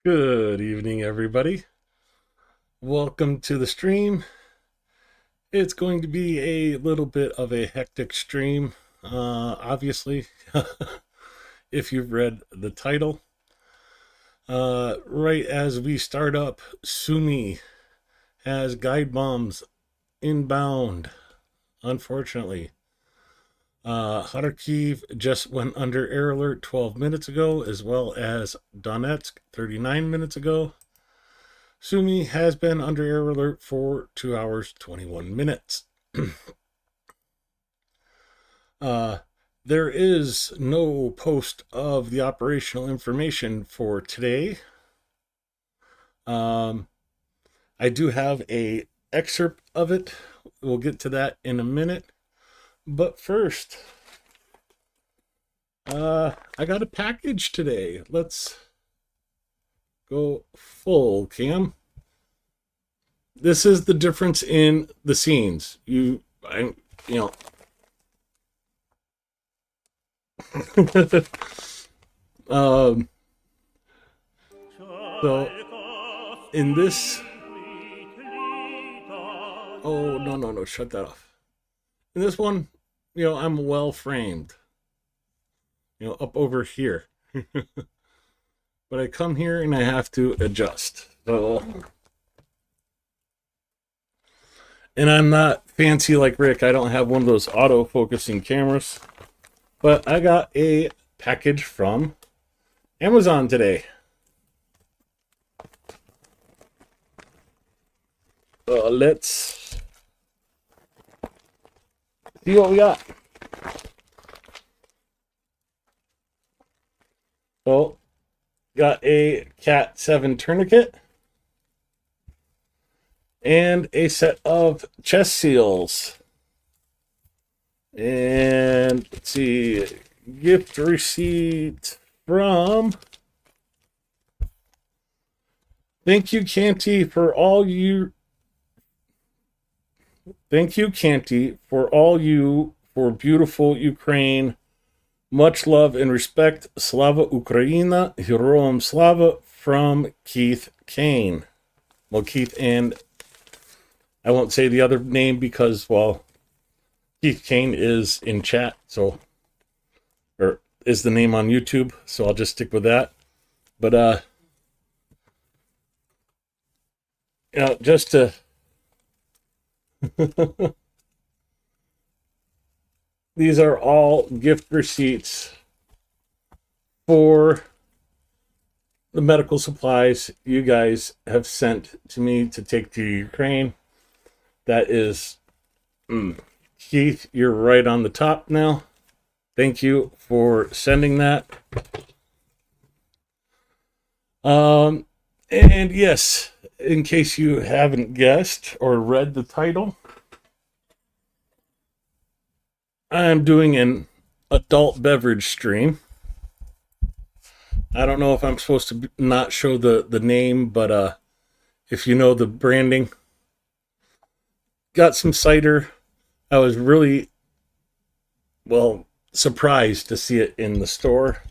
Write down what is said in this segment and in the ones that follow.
Good evening, everybody. Welcome to the stream. It's going to be a little bit of a hectic stream, obviously, if you've read the title. Right as we start up, Sumi has guide bombs inbound, unfortunately. Kharkiv just went under air alert 12 minutes ago, as well as Donetsk 39 minutes ago. Sumi has been under air alert for 2 hours, 21 minutes. uh, there is no post of the operational information for today. I do have a excerpt of it. We'll get to that in a minute. But first, I got a package today. Let's go full cam. This is the difference in the scenes. You know. um, so in this, oh no, shut that off. In this one, I'm well framed. Up over here. But I come here and I have to adjust. And I'm not fancy like Rick. I don't have one of those auto-focusing cameras. But I got a package from Amazon today. Let's see what we got. So, got a Cat 7 tourniquet and a set of chest seals. And let's see, gift receipt from Thank you, Canti, for all you for beautiful Ukraine. Much love and respect. Slava Ukraina, Heroam Slava, from Keith Kane. Well, Keith, and I won't say the other name because, well, Keith Kane is in chat, or is the name on YouTube, so I'll just stick with that. But, just to these are all gift receipts for the medical supplies you guys have sent to me to take to Ukraine. That is, Keith, you're right on the top now. Thank you for sending that. And yes, in case you haven't guessed or read the title, I'm doing an adult beverage stream. I don't know if I'm supposed to not show the name, but if you know the branding, got some cider. I was really, well, surprised to see it in the store.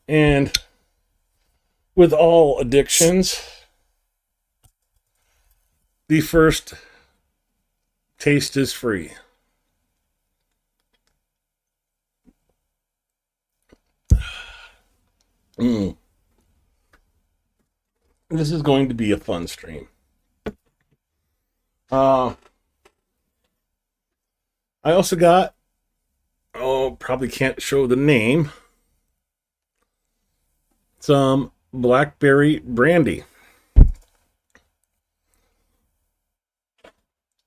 And with all addictions, the first taste is free. This is going to be a fun stream. I also got, probably can't show the name, some blackberry brandy.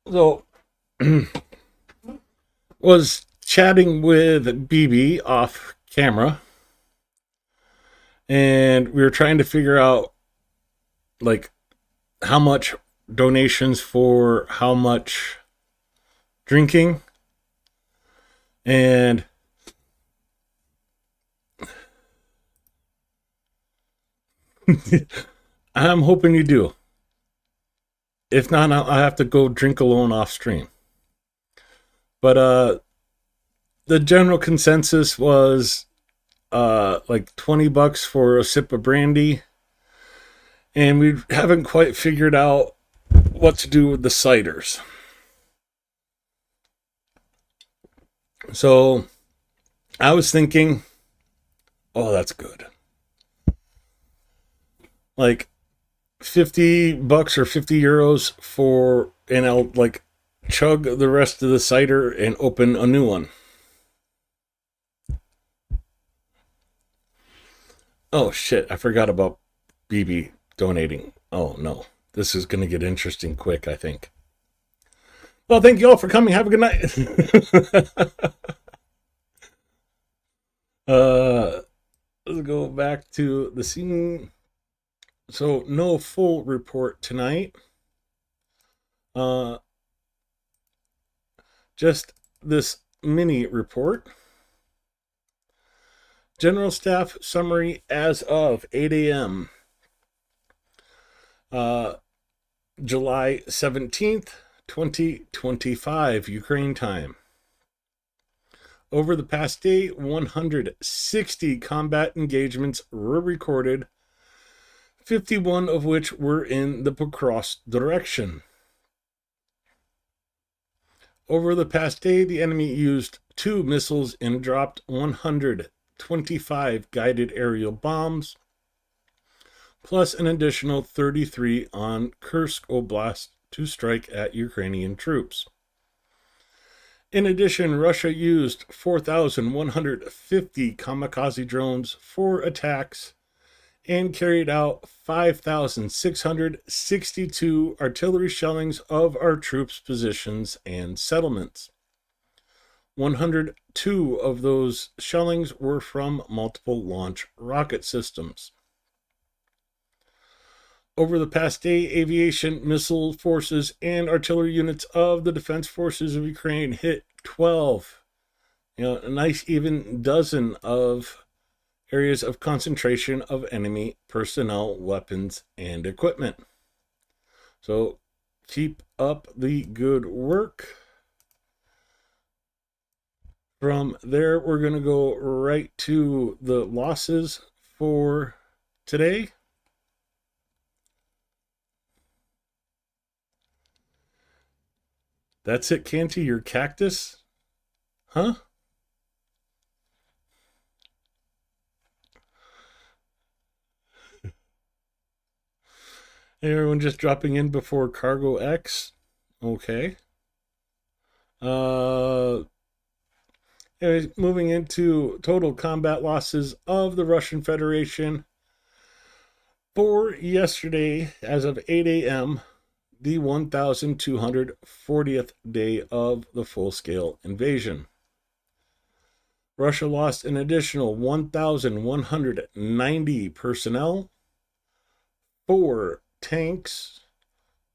So, was chatting with BB off camera, and we were trying to figure out, like, how much donations for how much drinking. And I'm hoping you do. If not, I'll have to go drink alone off stream. But the general consensus was like $20 for a sip of brandy And we haven't quite figured out what to do with the ciders. So I was thinking, oh, that's good. Like $50 or €50 for, and I'll like chug the rest of the cider and open a new one. Oh shit, I forgot about BB donating. Oh no, this is going to get interesting quick, I think. Well, thank you all for coming. Have a good night. Let's go back to the scene. So, no full report tonight. Just this mini report. General Staff summary as of 8 a.m. July 17th, 2025, Ukraine time. Over the past day, 160 combat engagements were recorded, 51 of which were in the Pokrovsk direction. Over the past day, the enemy used 2 missiles and dropped 125 guided aerial bombs, plus an additional 33 on Kursk Oblast to strike at Ukrainian troops. In addition, Russia used 4,150 kamikaze drones for attacks and carried out 5,662 artillery shellings of our troops' positions and settlements. 102 of those shellings were from multiple launch rocket systems. Over the past day, aviation, missile forces, and artillery units of the Defense Forces of Ukraine hit 12, a nice even dozen of areas of concentration of enemy personnel, weapons, and equipment. So keep up the good work. From there, we're going to go right to the losses for today. That's it, Canti, your cactus? Huh? Everyone just dropping in before Cargo X? Okay. Anyways, moving into total combat losses of the Russian Federation for yesterday, as of 8 a.m., the 1,240th day of the full-scale invasion. Russia lost an additional 1,190 personnel, 4 tanks,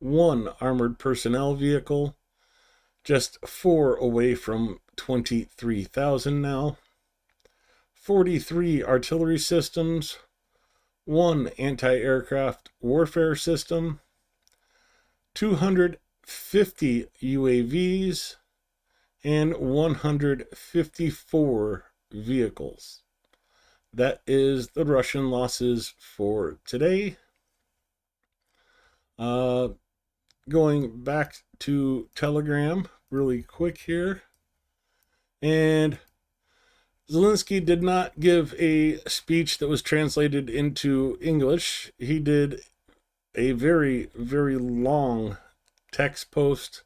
1 armored personnel vehicle, just 4 away from 23,000 now, 43 artillery systems, 1 anti-aircraft warfare system, 250 UAVs, and 154 vehicles. That is the Russian losses for today. Going back to Telegram really quick here. And Zelensky did not give a speech that was translated into English. He did a very, very long text post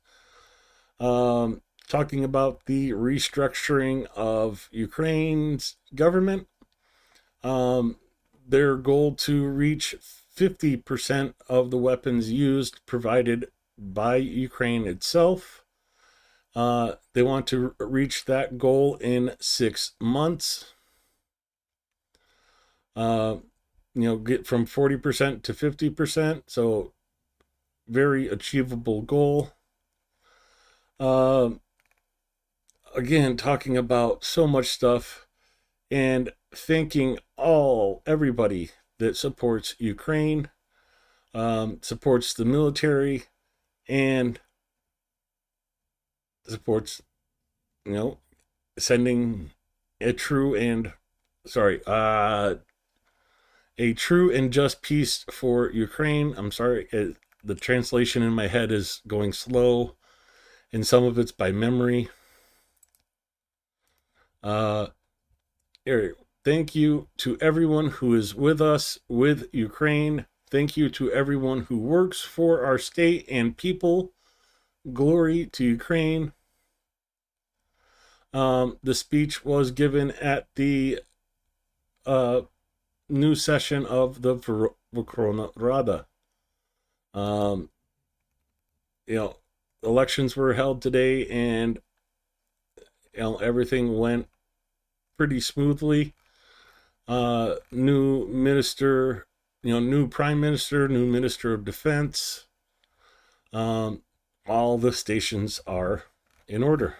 talking about the restructuring of Ukraine's government, their goal to reach 50% of the weapons used provided by Ukraine itself. They want to reach that goal in 6 months. Get from 40% to 50%. So very achievable goal. Again, talking about so much stuff and thanking everybody that supports Ukraine, supports the military, and supports, sending a true and, A true and just peace for Ukraine. I'm sorry, the translation in my head is going slow, and some of it's by memory. Thank you to everyone who is with us with Ukraine. Thank you to everyone who works for our state and people. Glory to Ukraine. The speech was given at the new session of the Verkhovna Rada. Elections were held today, and everything went pretty smoothly. New minister, new prime minister, new minister of defense. All the stations are in order.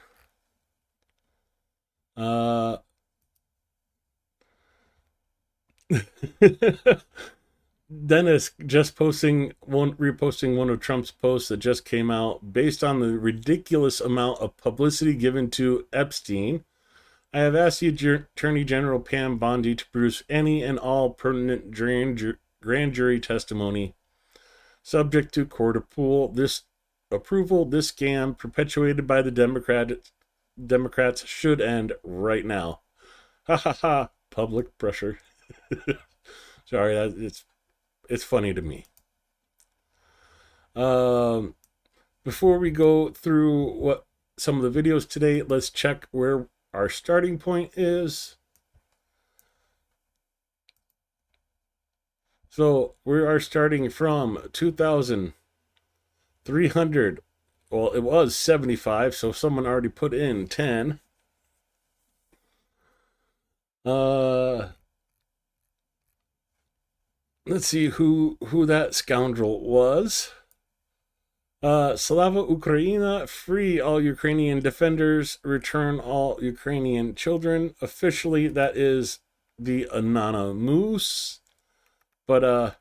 Dennis just reposting one of Trump's posts that just came out. Based on the ridiculous amount of publicity given to Epstein, I have asked the Attorney General Pam Bondi to produce any and all pertinent grand jury testimony, subject to court approval. This scam perpetuated by the Democrats should end right now. Ha ha ha! Public pressure. Sorry, it's funny to me. Before we go through some of the videos today, let's check where our starting point is. So we are starting from 2,300. Well, it was 75, so someone already put in 10. Let's see who that scoundrel was. Slava Ukraina, free all Ukrainian defenders, return all Ukrainian children. Officially, that is the Anonymous. But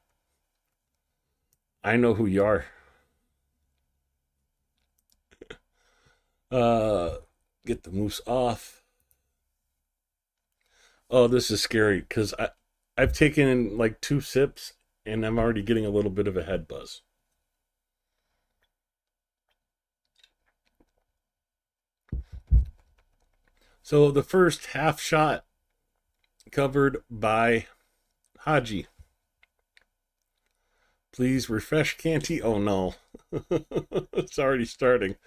I know who you are. Get the moose off. Oh, this is scary because I've taken like 2 sips and I'm already getting a little bit of a head buzz. So the first half shot covered by Haji. Please refresh, Canti. Oh no. It's already starting.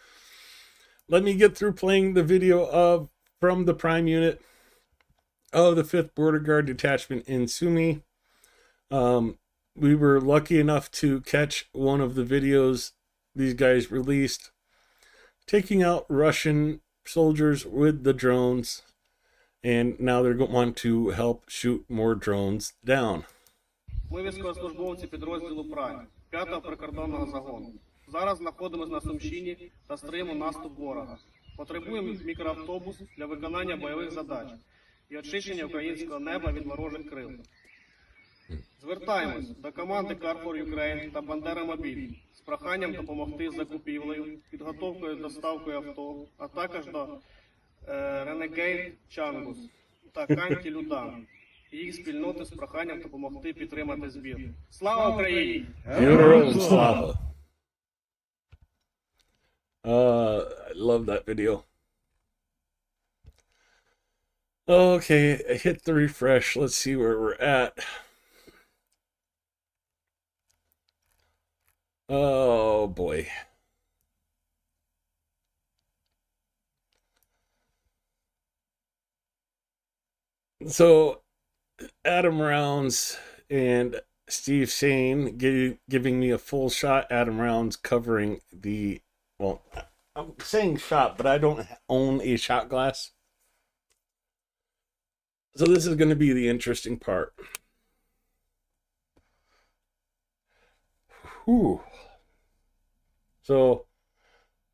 Let me get through playing the video from the Prime Unit of the 5th Border Guard Detachment in Sumy. We were lucky enough to catch one of the videos these guys released, taking out Russian soldiers with the drones, and now they're going to help shoot more drones down. Ми військовослужбовці підрозділу «Прайм» 5-го прикордонного загону. Зараз знаходимося на Сумщині та стримуємо наступ ворога. Потребуємо мікроавтобус для виконання бойових задач і очищення українського неба від ворожих крил. Звертаємось до команди Car for Ukraine та Бандера Мобіль з проханням допомогти з закупівлею, підготовкою і доставкою авто, а також до Renegade Changus та Canti Людан і їх спільноти з проханням допомогти підтримати збір. Слава Україні! Героям слава! I love that video. Okay, I hit the refresh. Let's see where we're at. Oh boy. So Adam Rounds and Steve Shane giving me a full shot. Adam Rounds covering the, well, I'm saying shot, but I don't own a shot glass. So this is going to be the interesting part. Whew. So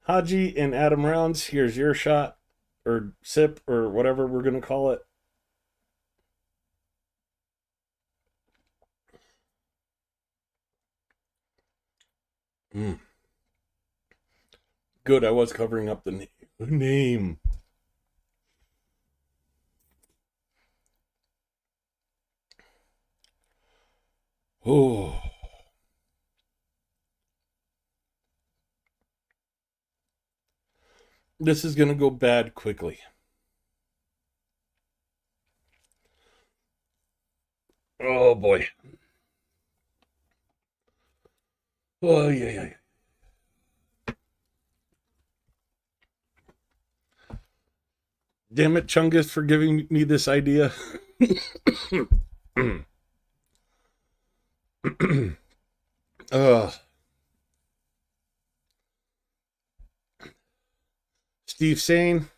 Haji and Adam Rounds, here's your shot, or sip, or whatever we're going to call it. Good, I was covering up the name. Oh, this is going to go bad quickly. Oh boy. Oh yeah, yeah. Damn it, Chungus, for giving me this idea. uh, Steve Sane.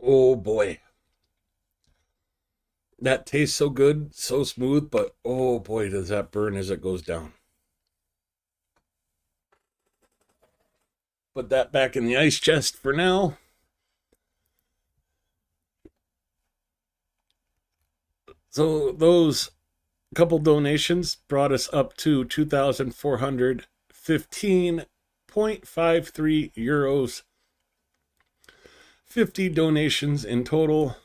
Oh boy. That tastes so good, so smooth, but oh boy, does that burn as it goes down. Put that back in the ice chest for now. So those couple donations brought us up to 2,415.53 euros. 50 donations in total.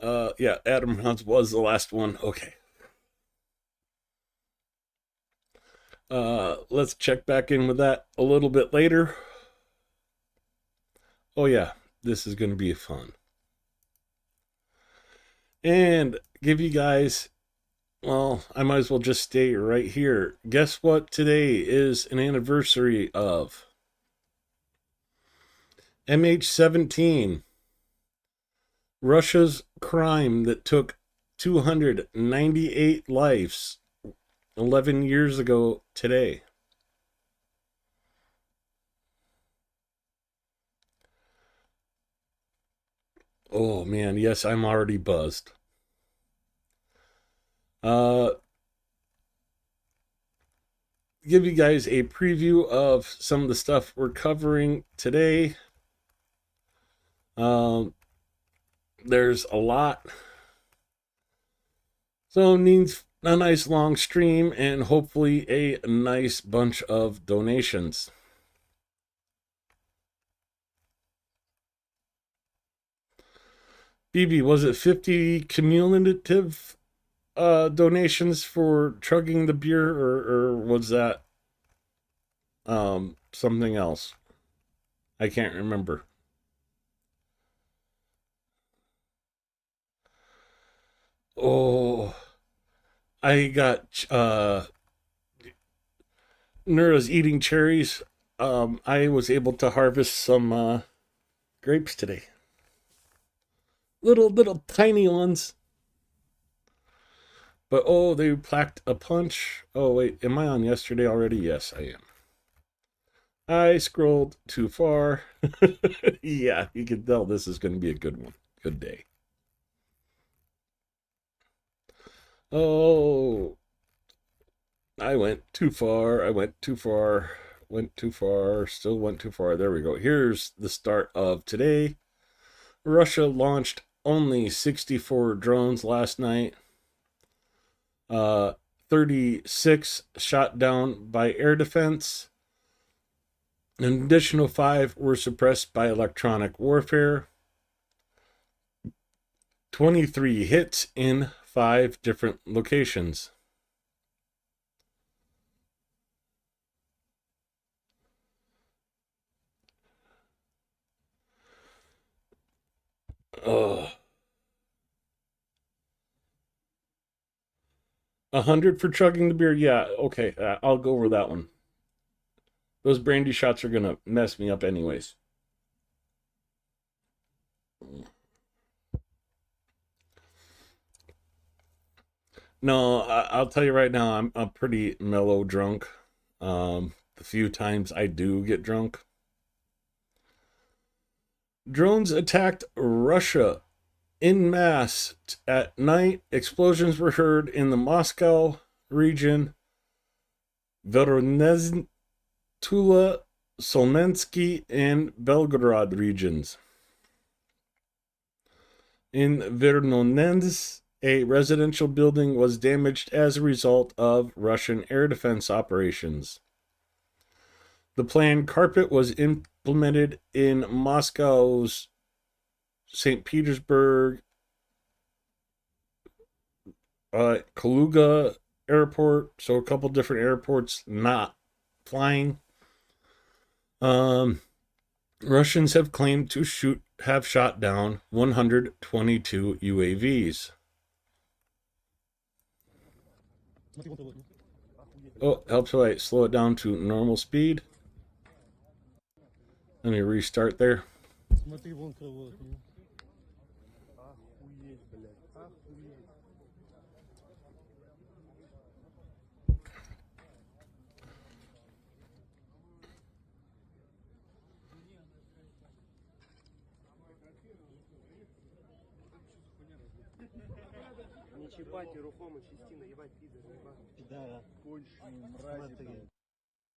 Yeah, Adam Hans was the last one. Okay. Let's check back in with that a little bit later. Oh yeah, this is going to be fun. And give you guys, well, I might as well just stay right here. Guess what today is an anniversary of? MH17. Russia's crime that took 298 lives 11 years ago today. Oh man, yes, I'm already buzzed. Give you guys a preview of some of the stuff we're covering today. There's a lot. So it needs a nice long stream and hopefully a nice bunch of donations. BB, was it 50 cumulative donations for chugging the beer, or was that something else? I can't remember. Oh, I got Nura's eating cherries. I was able to harvest some grapes today. Little tiny ones. But oh, they packed a punch. Oh wait, am I on yesterday already? Yes, I am. I scrolled too far. Yeah, you can tell this is going to be a good one. Good day. Oh, I went too far. I went too far. Went too far. Still went too far. There we go. Here's the start of today. Russia launched only 64 drones last night. 36 shot down by air defense. An additional 5 were suppressed by electronic warfare. 23 hits in 5 different locations. Oh. 100 for chugging the beer. Yeah, okay. I'll go over that one. Those brandy shots are gonna mess me up anyways. No, I'll tell you right now, I'm a pretty mellow drunk. The few times I do get drunk. Drones attacked Russia en masse at night. Explosions were heard in the Moscow region, Voronezh, Tula, Solnensky, and Belgorod regions. In Vernonenz, a residential building was damaged as a result of Russian air defense operations. The planned carpet was implemented in Moscow's St. Petersburg, Kaluga airport, so a couple different airports not flying. Russians have claimed to have shot down 122 UAVs. Oh, helps if I slow it down to normal speed. Let me restart there.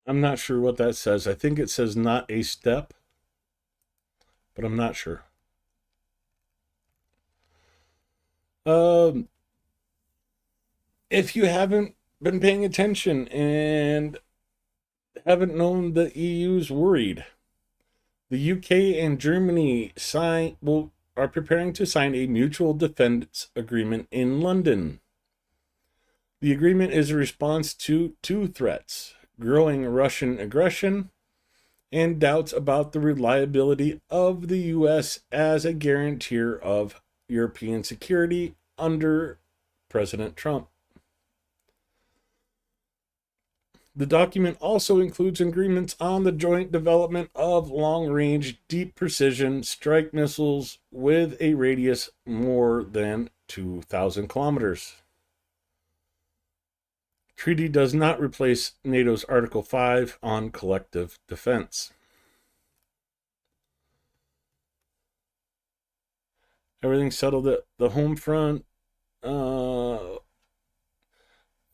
I'm not sure what that says. I think it says not a step, but I'm not sure. If you haven't been paying attention and haven't known the EU's worried, the UK and Germany are preparing to sign a mutual defense agreement in London. The agreement is a response to two threats: growing Russian aggression and doubts about the reliability of the US as a guarantor of European security under President Trump. The document also includes agreements on the joint development of long-range, deep-precision strike missiles with a radius more than 2,000 kilometers. Treaty does not replace NATO's Article 5 on collective defense. Everything's settled at the home front.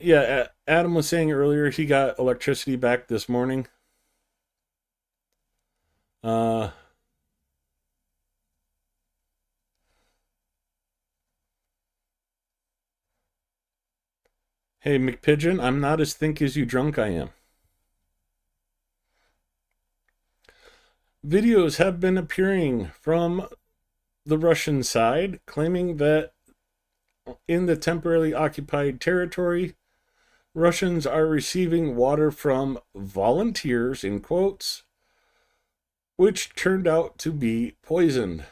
Yeah, Adam was saying earlier he got electricity back this morning. Hey, McPigeon, I'm not as think as you drunk I am. Videos have been appearing from the Russian side claiming that in the temporarily occupied territory, Russians are receiving water from volunteers, in quotes, which turned out to be poisoned.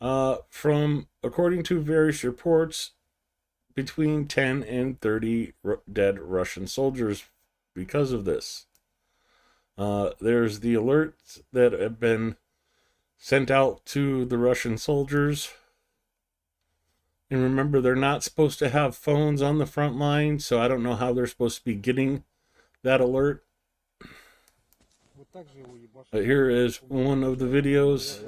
According to various reports, between 10 and 30 dead Russian soldiers because of this. There's the alerts that have been sent out to the Russian soldiers. And remember, they're not supposed to have phones on the front line, so I don't know how they're supposed to be getting that alert. But here is one of the videos.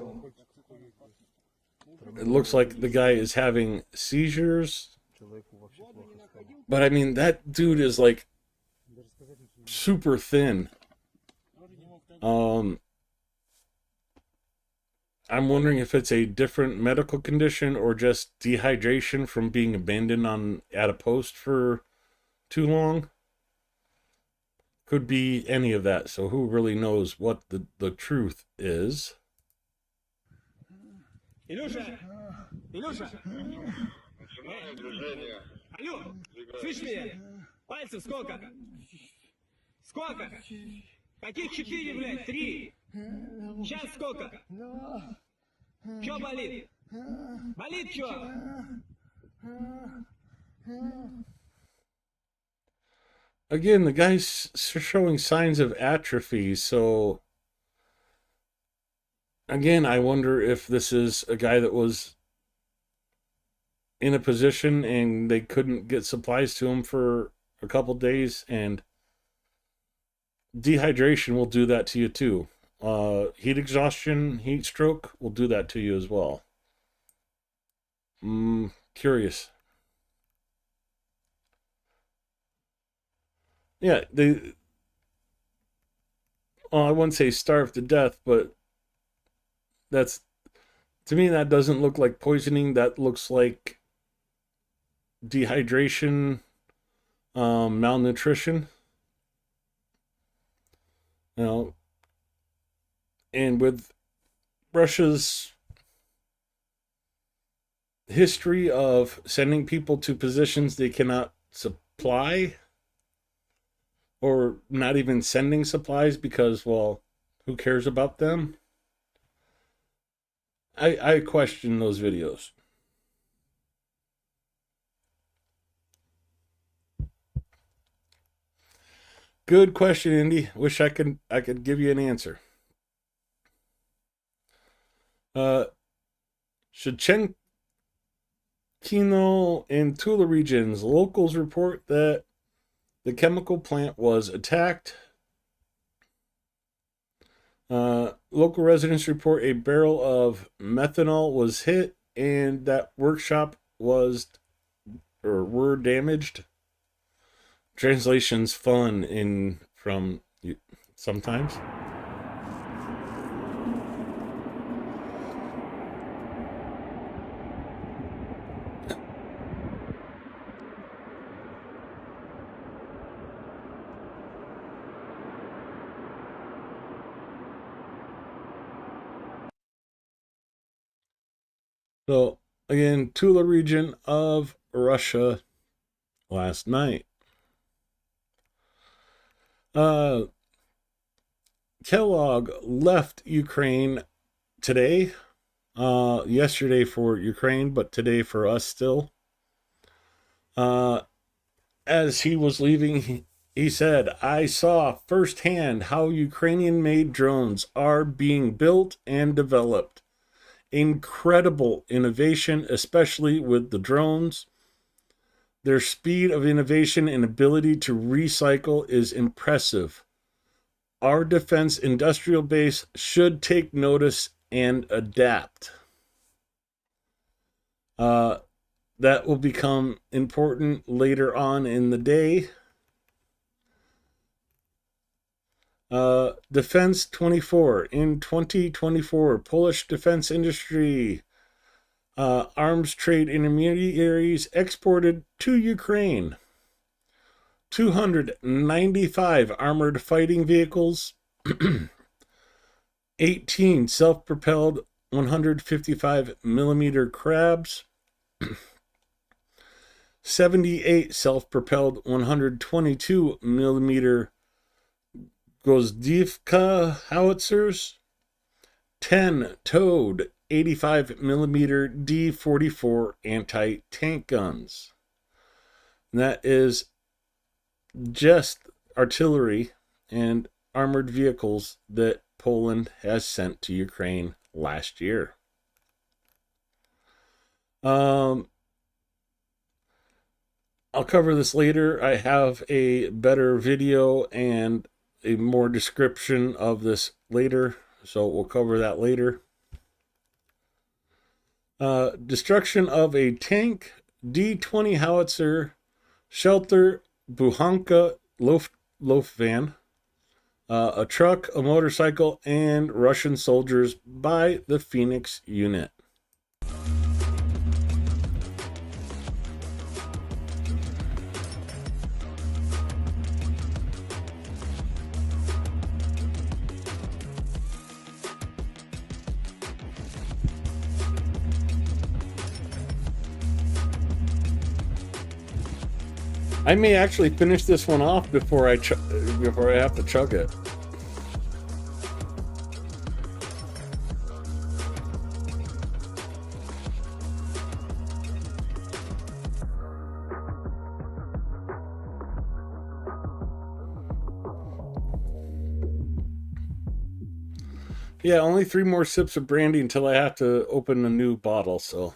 It looks like the guy is having seizures. But I mean, that dude is like super thin. I'm wondering if it's a different medical condition or just dehydration from being abandoned at a post for too long. Could be any of that. So who really knows what the truth is? Илюша! Илюша! Алло! Слышь меня? Пальцев сколько? Сколько? Каких 4, блядь? 3? Сейчас сколько? Чё болит? Болит чё? Again, the guy's showing signs of atrophy, so again, I wonder if this is a guy that was in a position and they couldn't get supplies to him for a couple days, and dehydration will do that to you too. Heat exhaustion, heat stroke will do that to you as well. Curious. Yeah, I wouldn't say starved to death, but that's To me, that doesn't look like poisoning. That looks like dehydration, malnutrition. You know, and with Russia's history of sending people to positions they cannot supply, or not even sending supplies because, well, who cares about them? I question those videos. Good question, Indy. Wish I could give you an answer. Uh, Shevchenkino and Tula regions. Locals report that the chemical plant was attacked. Local residents report a barrel of methanol was hit and that workshop was or were damaged. Translation's fun in from sometimes. So again, Tula region of Russia last night. Kellogg left Ukraine today. Yesterday for Ukraine, but today for us still. As he was leaving, he said, I saw firsthand how Ukrainian made drones are being built and developed. Incredible innovation, especially with the drones. Their speed of innovation and ability to recycle is impressive. Our defense industrial base should take notice and adapt. That will become important later on in the day. Defense 24. In 2024, Polish defense industry arms trade intermediaries exported to Ukraine 295 armored fighting vehicles, 18 self-propelled 155 millimeter crabs, 78 self-propelled 122 millimeter Gozdivka howitzers, 10 towed 85 millimeter D-44 anti-tank guns. And that is just artillery and armored vehicles that Poland has sent to Ukraine last year. I'll cover this later. I have a better video and a more description of this later, so we'll cover that later. Destruction of a tank, D-20 howitzer, shelter, Buhanka loaf van, a truck, a motorcycle, and Russian soldiers by the Phoenix unit. I may actually finish this one off before I have to chug it. Yeah, only 3 more sips of brandy until I have to open a new bottle, so.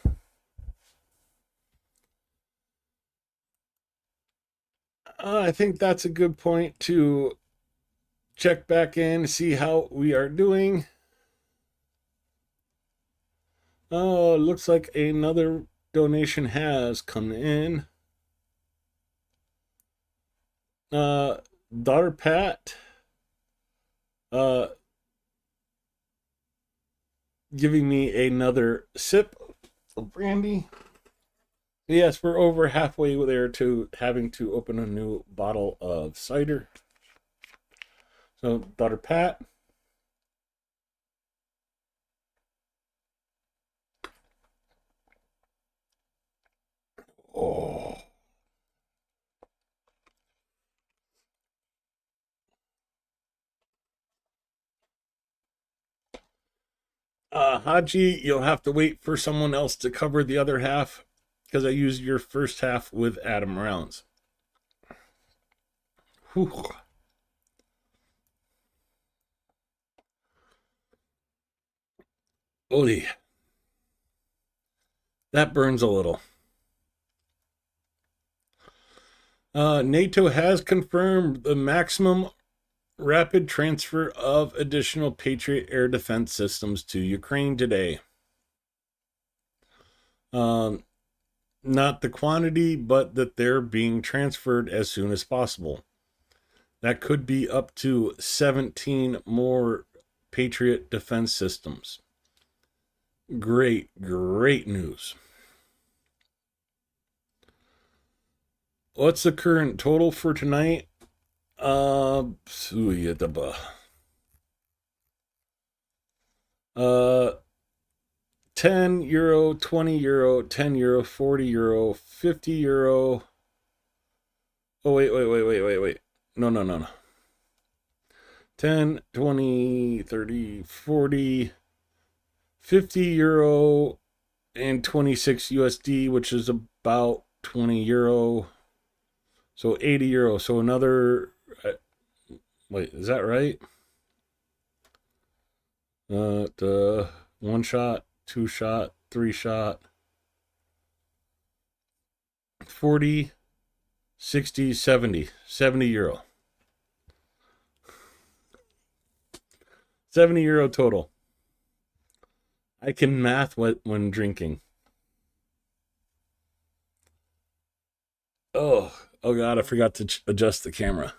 I think that's a good point to check back in, see how we are doing. Oh, looks like another donation has come in. Daughter Pat. giving me another sip of brandy. Yes, we're over halfway there to having to open a new bottle of cider. So, daughter Pat. Oh. Haji, you'll have to wait for someone else to cover the other half because I used your first half with Adam rounds. Whew. Holy. That burns a little. NATO has confirmed the maximum rapid transfer of additional Patriot air defense systems to Ukraine today. Not the quantity, but that they're being transferred as soon as possible. That could be up to 17 more Patriot defense systems. Great news. What's the current total for tonight? 10 euro, 20 euro, 10 euro, 40 euro, 50 euro. Oh, wait. No. 10, 20, 30, 40, 50 euro, and 26 USD, which is about 20 euro. So 80 euro. So another, wait, is that right? One shot, two shot, three shot, 40, 60, 70 euro. 70 euro total. I can math when drinking. Oh God, I forgot to adjust the camera.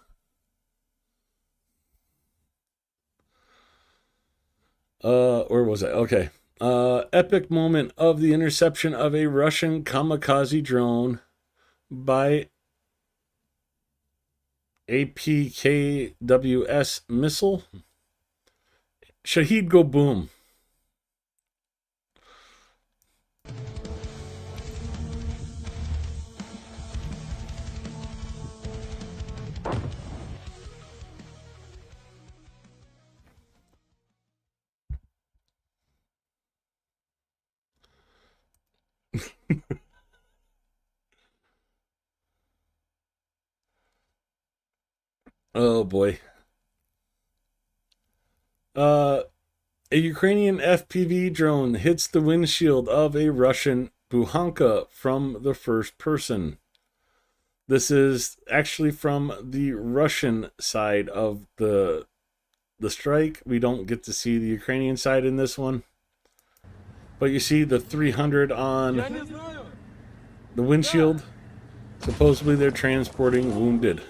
Where was I? Okay. Epic moment of the interception of a Russian kamikaze drone by APKWS missile. Shahid go boom. Oh boy. A Ukrainian FPV drone hits the windshield of a Russian Buhanka from the first person. This is actually from the Russian side of the strike. We don't get to see the Ukrainian side in this one. But you see the 300 on the windshield. Supposedly they're transporting wounded.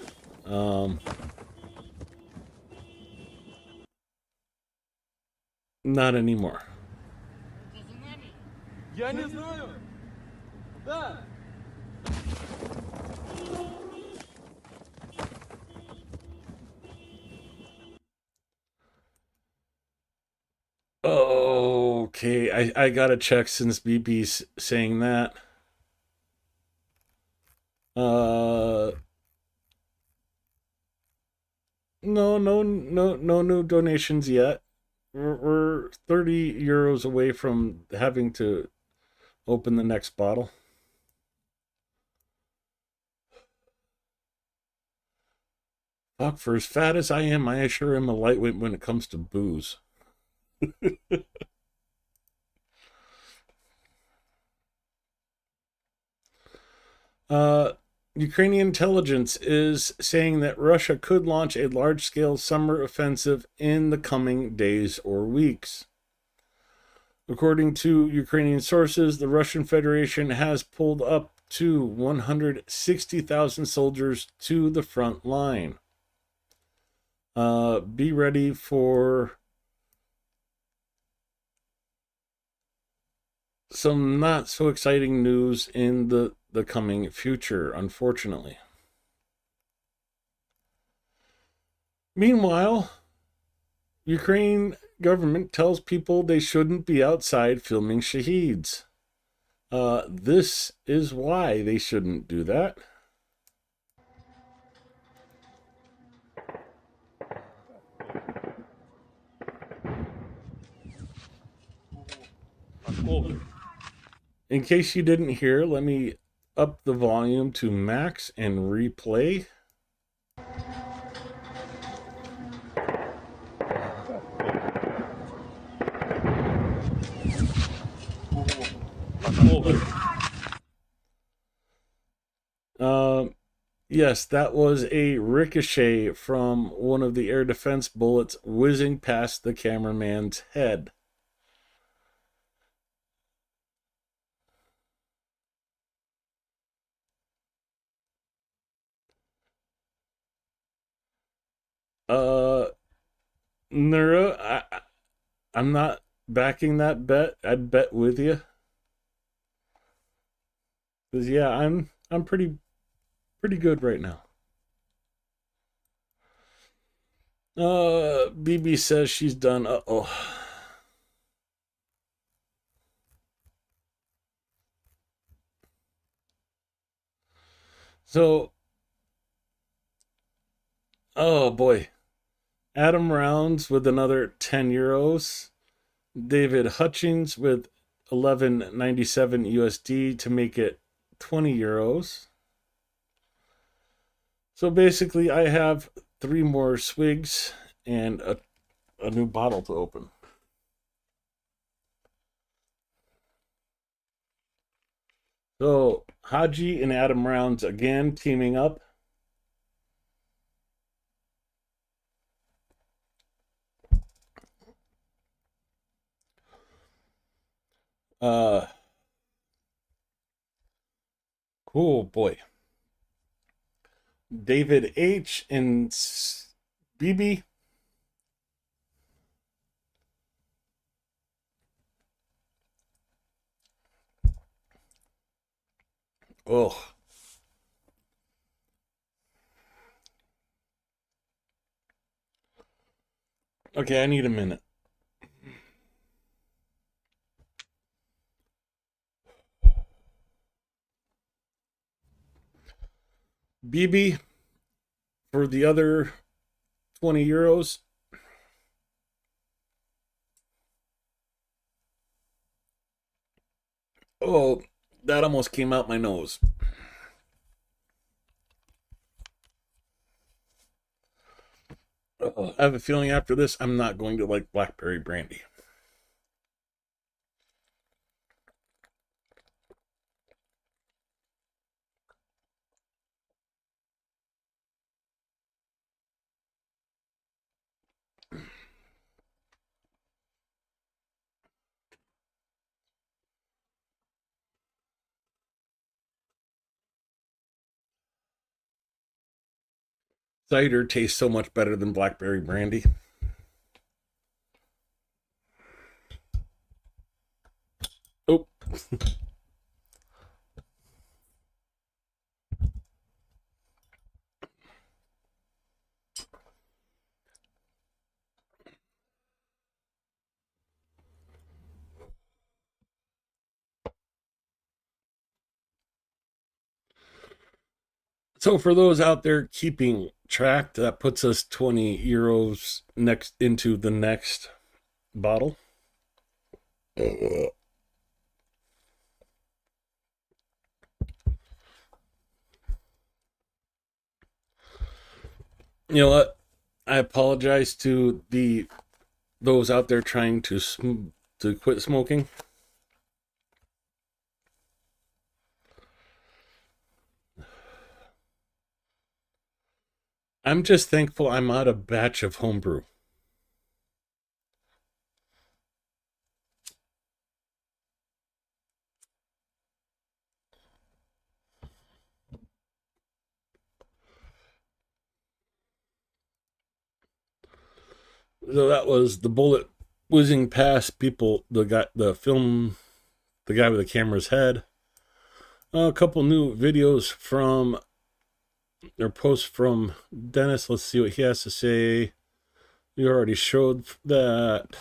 Not anymore. Я не знаю. Да. Okay, I gotta check since BB's saying that. No new donations yet. We're 30 euros away from having to open the next bottle. Fuck, for as fat as I am, I sure am a lightweight when it comes to booze. Ukrainian intelligence is saying that Russia could launch a large-scale summer offensive in the coming days or weeks. According to Ukrainian sources, the Russian Federation has pulled up to 160,000 soldiers to the front line. Be ready for some not so exciting news in the coming future, unfortunately. Meanwhile, Ukraine government tells people they shouldn't be outside filming shaheeds. This is why they shouldn't do that. In case you didn't hear, let me up the volume to max and replay. Yes, that was a ricochet from one of the air defense bullets whizzing past the cameraman's head. Uh, Nura, I'm not backing that bet. I'd bet with you. Cause yeah, I'm pretty good right now. BB says she's done. Uh-oh. So, oh boy. Adam Rounds with another 10 euros. David Hutchings with 11.97 USD to make it 20 euros. So basically, I have 3 more swigs and a new bottle to open. So Haji and Adam Rounds again teaming up. Cool boy. David H and BB. Oh. Okay, I need a minute. BB for the other 20 euros. Oh, that almost came out my nose. I have a feeling after this, I'm not going to like blackberry brandy. Cider tastes so much better than blackberry brandy. Oh. So for those out there keeping track, that puts us 20 euros next into the next bottle. You know what? I apologize to those out there trying to quit smoking. I'm just thankful I'm out of batch of homebrew. So that was the bullet whizzing past people. The film the guy with the camera's head. A couple new videos from, or posts from Dennis. Let's see what he has to say. We already showed that.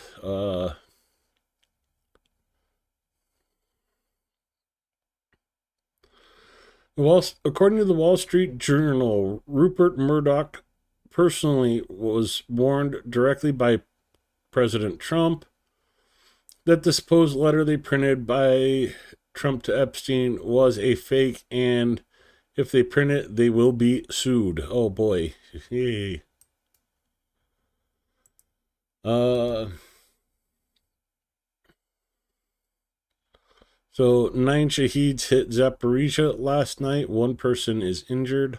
According to the Wall Street Journal, Rupert Murdoch personally was warned directly by President Trump that the supposed letter they printed by Trump to Epstein was a fake, and if they print it, they will be sued. Oh boy. Yay. So 9 Shaheeds hit Zaporizhia last night. 1 person is injured.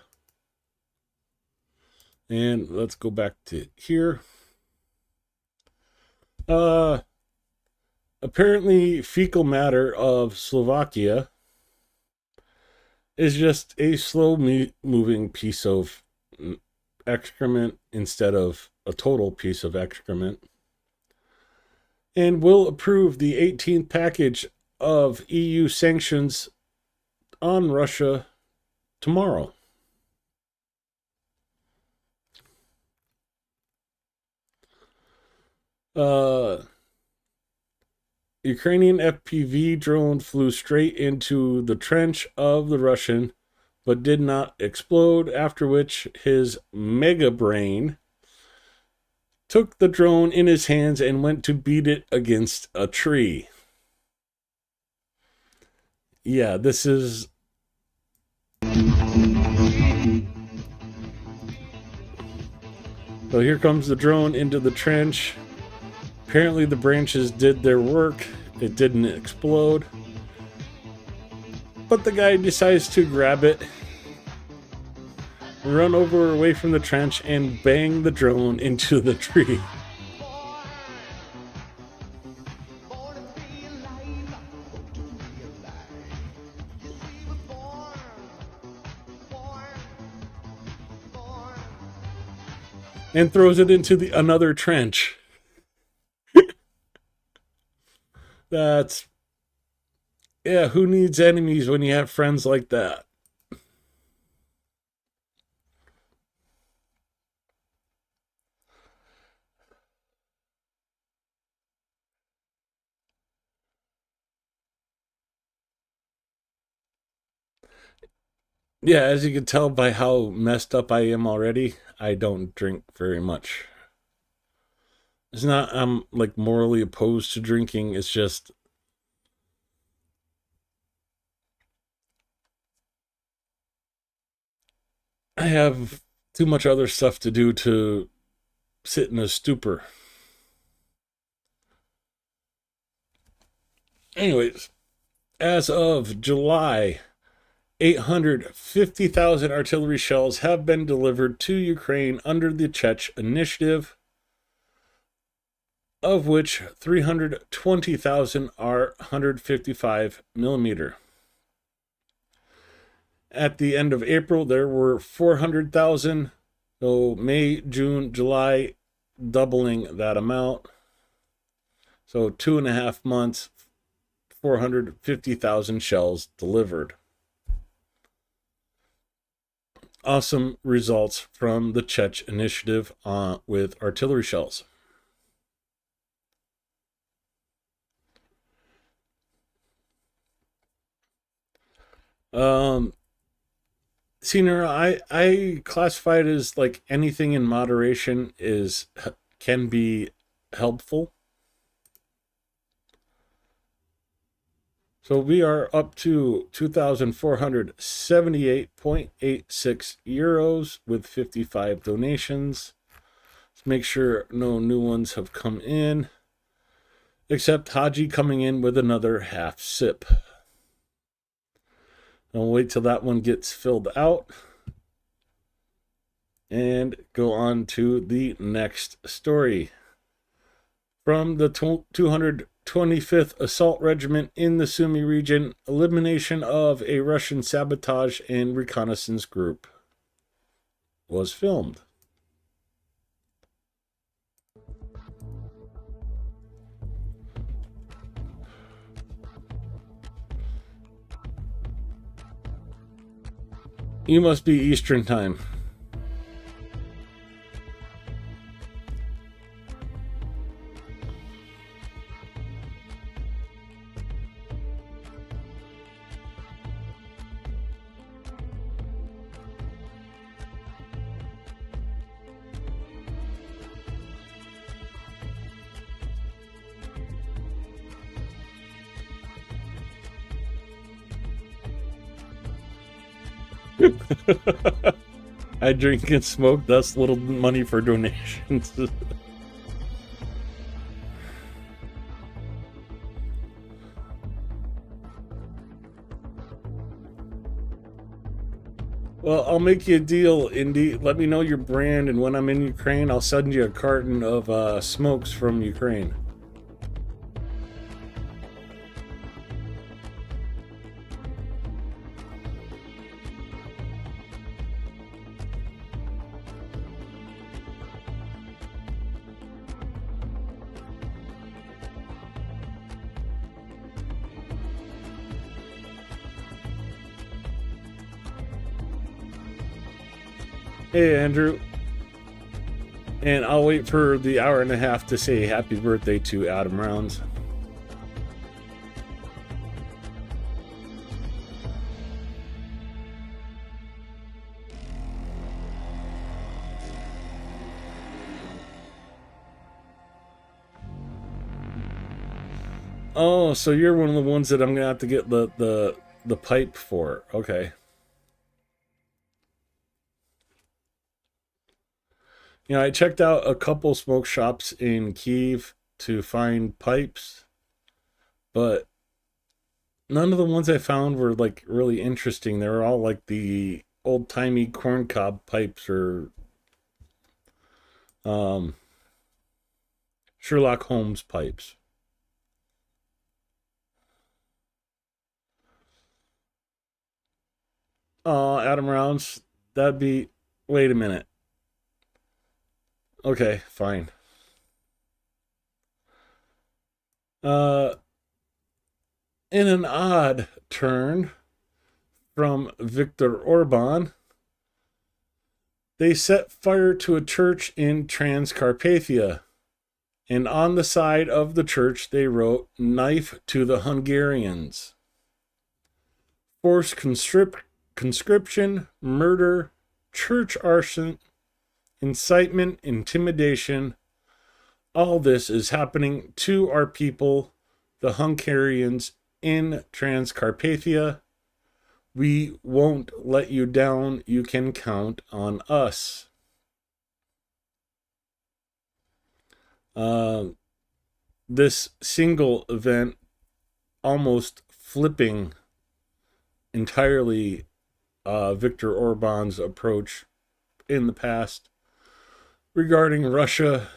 And let's go back to here. Apparently fecal matter of Slovakia is just a slow moving piece of excrement instead of a total piece of excrement, and will approve the 18th package of EU sanctions on Russia tomorrow. Ukrainian FPV drone flew straight into the trench of the Russian, but did not explode, after which his mega brain took the drone in his hands and went to beat it against a tree. Yeah, this is... So here comes the drone into the trench. Apparently the branches did their work. It didn't explode. But the guy decides to grab it, run over away from the trench, and bang the drone into the tree. And throws it into another trench. That's... Yeah, who needs enemies when you have friends like that? Yeah, as you can tell by how messed up I am already, I don't drink very much. It's not I'm like morally opposed to drinking, it's just I have too much other stuff to do to sit in a stupor. Anyways, as of July, 850,000 artillery shells have been delivered to Ukraine under the Czech Initiative, of which 320,000 are 155 millimeter. At the end of April, there were 400,000. So May, June, July, doubling that amount. So 2.5 months, 450,000 shells delivered. Awesome results from the Czech Initiative with artillery shells. Senior, I classify it as like anything in moderation can be helpful. So we are up to 2,478.86 euros with 55 donations. Let's make sure no new ones have come in, except Haji coming in with another half sip. I'll wait till that one gets filled out and go on to the next story. From the 225th Assault Regiment in the Sumy region, elimination of a Russian sabotage and reconnaissance group was filmed. You must be Eastern time. I drink and smoke, thus little money for donations. Well, I'll make you a deal, Indy. Let me know your brand, and when I'm in Ukraine, I'll send you a carton of smokes from Ukraine. Hey, Andrew. And I'll wait for the hour and a half to say happy birthday to Adam Rounds. Oh, so you're one of the ones that I'm gonna have to get the pipe for. Okay. You know, I checked out a couple smoke shops in Kyiv to find pipes, but none of the ones I found were like really interesting. They were all like the old-timey corncob pipes or Sherlock Holmes pipes. Adam Rounds, that'd be. Wait a minute. Okay, fine. In an odd turn from Viktor Orban, they set fire to a church in Transcarpathia, and on the side of the church they wrote, "Knife to the Hungarians." Forced conscription, murder, church arson, incitement, intimidation. All this is happening to our people, the Hungarians in Transcarpathia. We won't let you down. You can count on us. This single event almost flipping entirely Viktor Orban's approach in the past regarding Russia,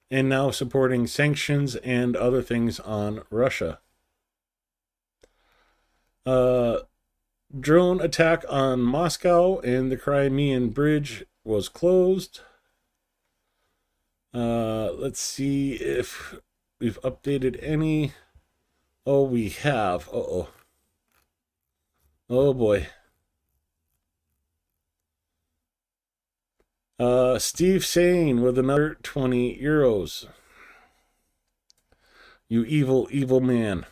and now supporting sanctions and other things on Russia. Drone attack on Moscow and the Crimean Bridge was closed. Let's see if we've updated any. Oh, we have. Uh-oh. Oh, boy. Steve Sane with another 20 euros. You evil, evil man.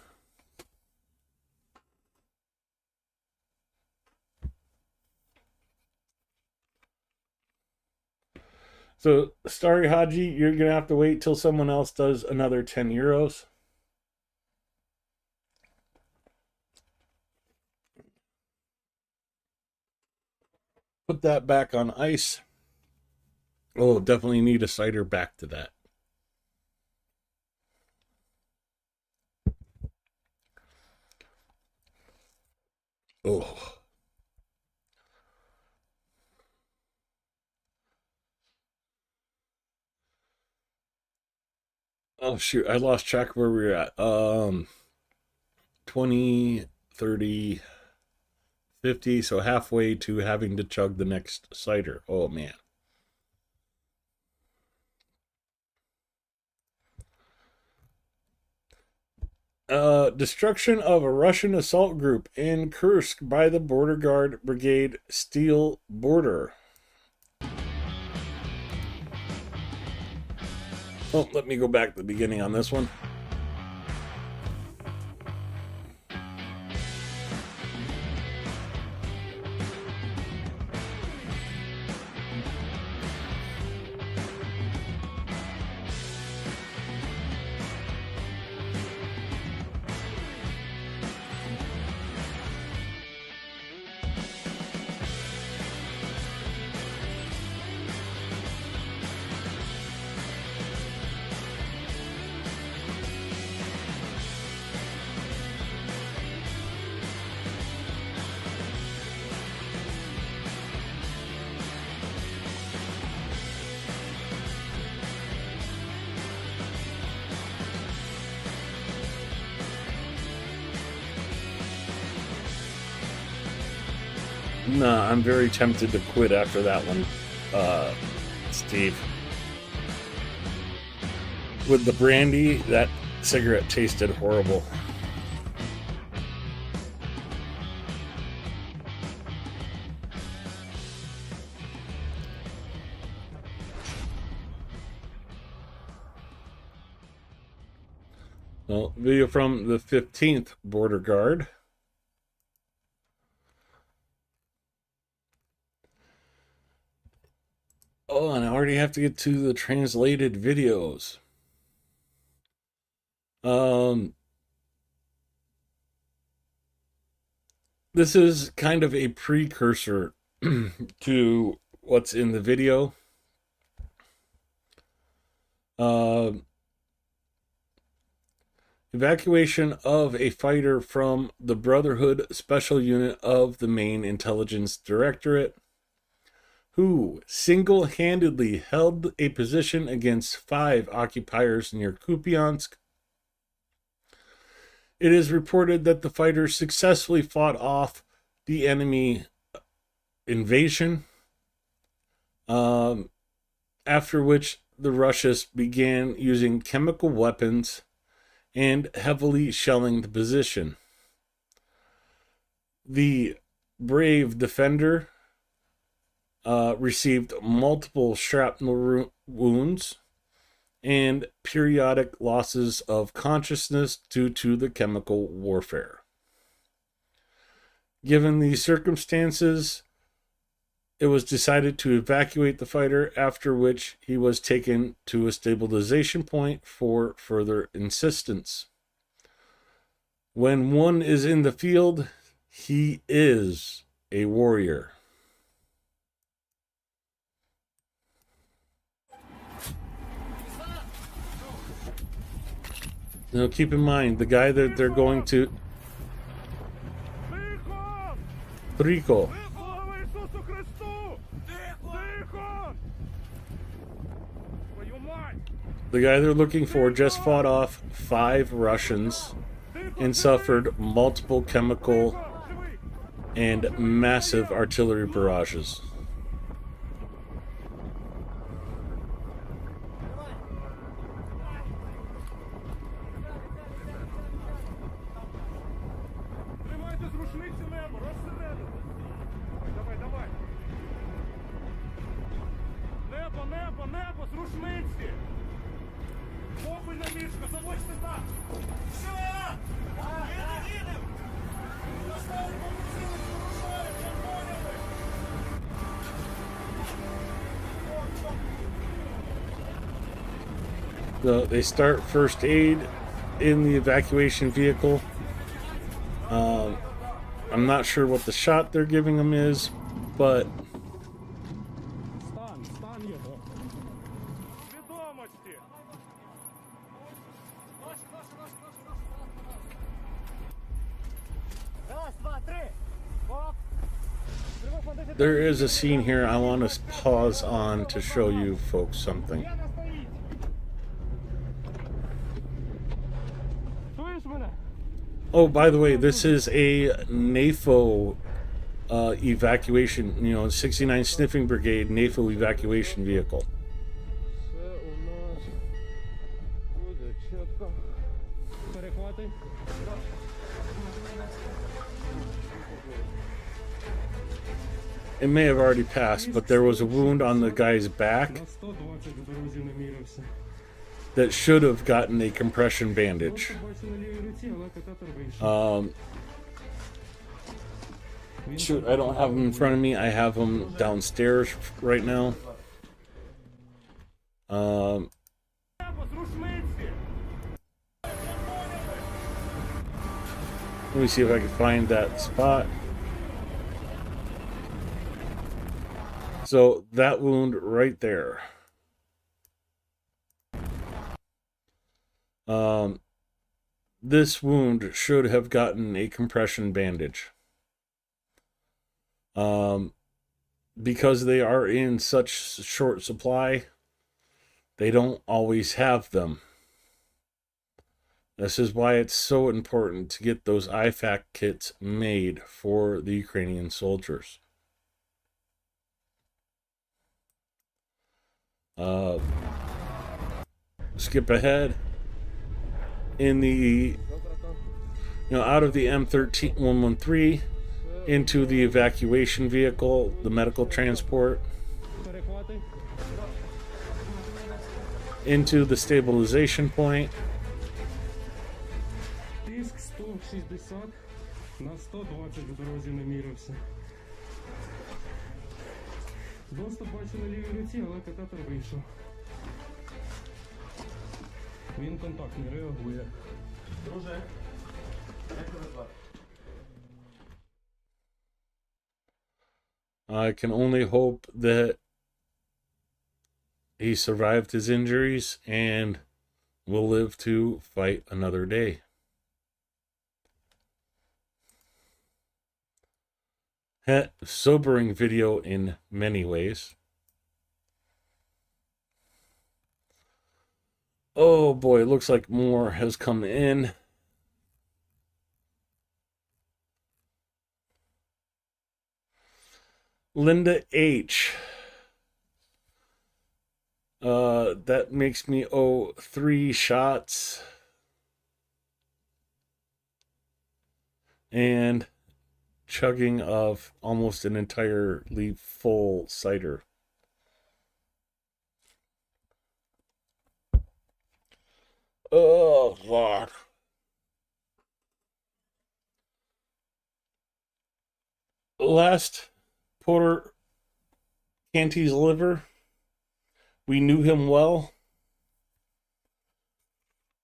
So, Starry Haji, you're going to have to wait till someone else does another 10 euros. Put that back on ice. Oh, definitely need a cider back to that. Oh. Oh, shoot. I lost track of where we were at. 20, 30, 50. So halfway to having to chug the next cider. Oh, man. Destruction of a Russian assault group in Kursk by the Border Guard Brigade Steel Border. Oh, let me go back to the beginning on this one. Nah, I'm very tempted to quit after that one, Steve. With the brandy, that cigarette tasted horrible. Well, video from the 15th Border Guard. Oh, and I already have to get to the translated videos. This is kind of a precursor to what's in the video. Evacuation of a fighter from the Brotherhood Special Unit of the Main Intelligence Directorate, who single-handedly held a position against 5 occupiers near Kupiansk. It is reported that the fighters successfully fought off the enemy invasion, after which the Russians began using chemical weapons and heavily shelling the position. The brave defender received multiple shrapnel wounds and periodic losses of consciousness due to the chemical warfare. Given these circumstances, it was decided to evacuate the fighter, after which he was taken to a stabilization point for further assistance. When one is in the field, he is a warrior. Now keep in mind, the guy that they're going to... Rico. The guy they're looking for just fought off 5 Russians and suffered multiple chemical and massive artillery barrages. So they start first aid in the evacuation vehicle. I'm not sure what the shot they're giving them is, but there is a scene here I want to pause on to show you folks something. Oh, by the way, this is a NAFO evacuation, 69 Sniffing Brigade NAFO evacuation vehicle. Перехвати. It may have already passed, but there was a wound on the guy's back На 120 в дорозі намірився. that should have gotten a compression bandage. Просто бачу на лівій руці, але катетер вийшов. Shoot, I don't have them in front of me. I have them downstairs right now. Let me see if I can find that spot. So that wound right there. This wound should have gotten a compression bandage. Because they are in such short supply, they don't always have them. This is why it's so important to get those IFAC kits made for the Ukrainian soldiers. Skip ahead. In the, out of the M113 into the evacuation vehicle, the medical transport, Перехвати. into the stabilization point, Тиск 160 на 120 в дорозі намірився. Доступ бачу на лівій руці, але катетер вийшов. Він контакт не реагує. Друже, як тебе звати? I can only hope that he survived his injuries and will live to fight another day. Sobering video in many ways. Oh boy, it looks like more has come in. Linda H. That makes me owe 3 shots. And chugging of almost an entirely full cider. Oh, God. Last Porter Canti's liver. We knew him well.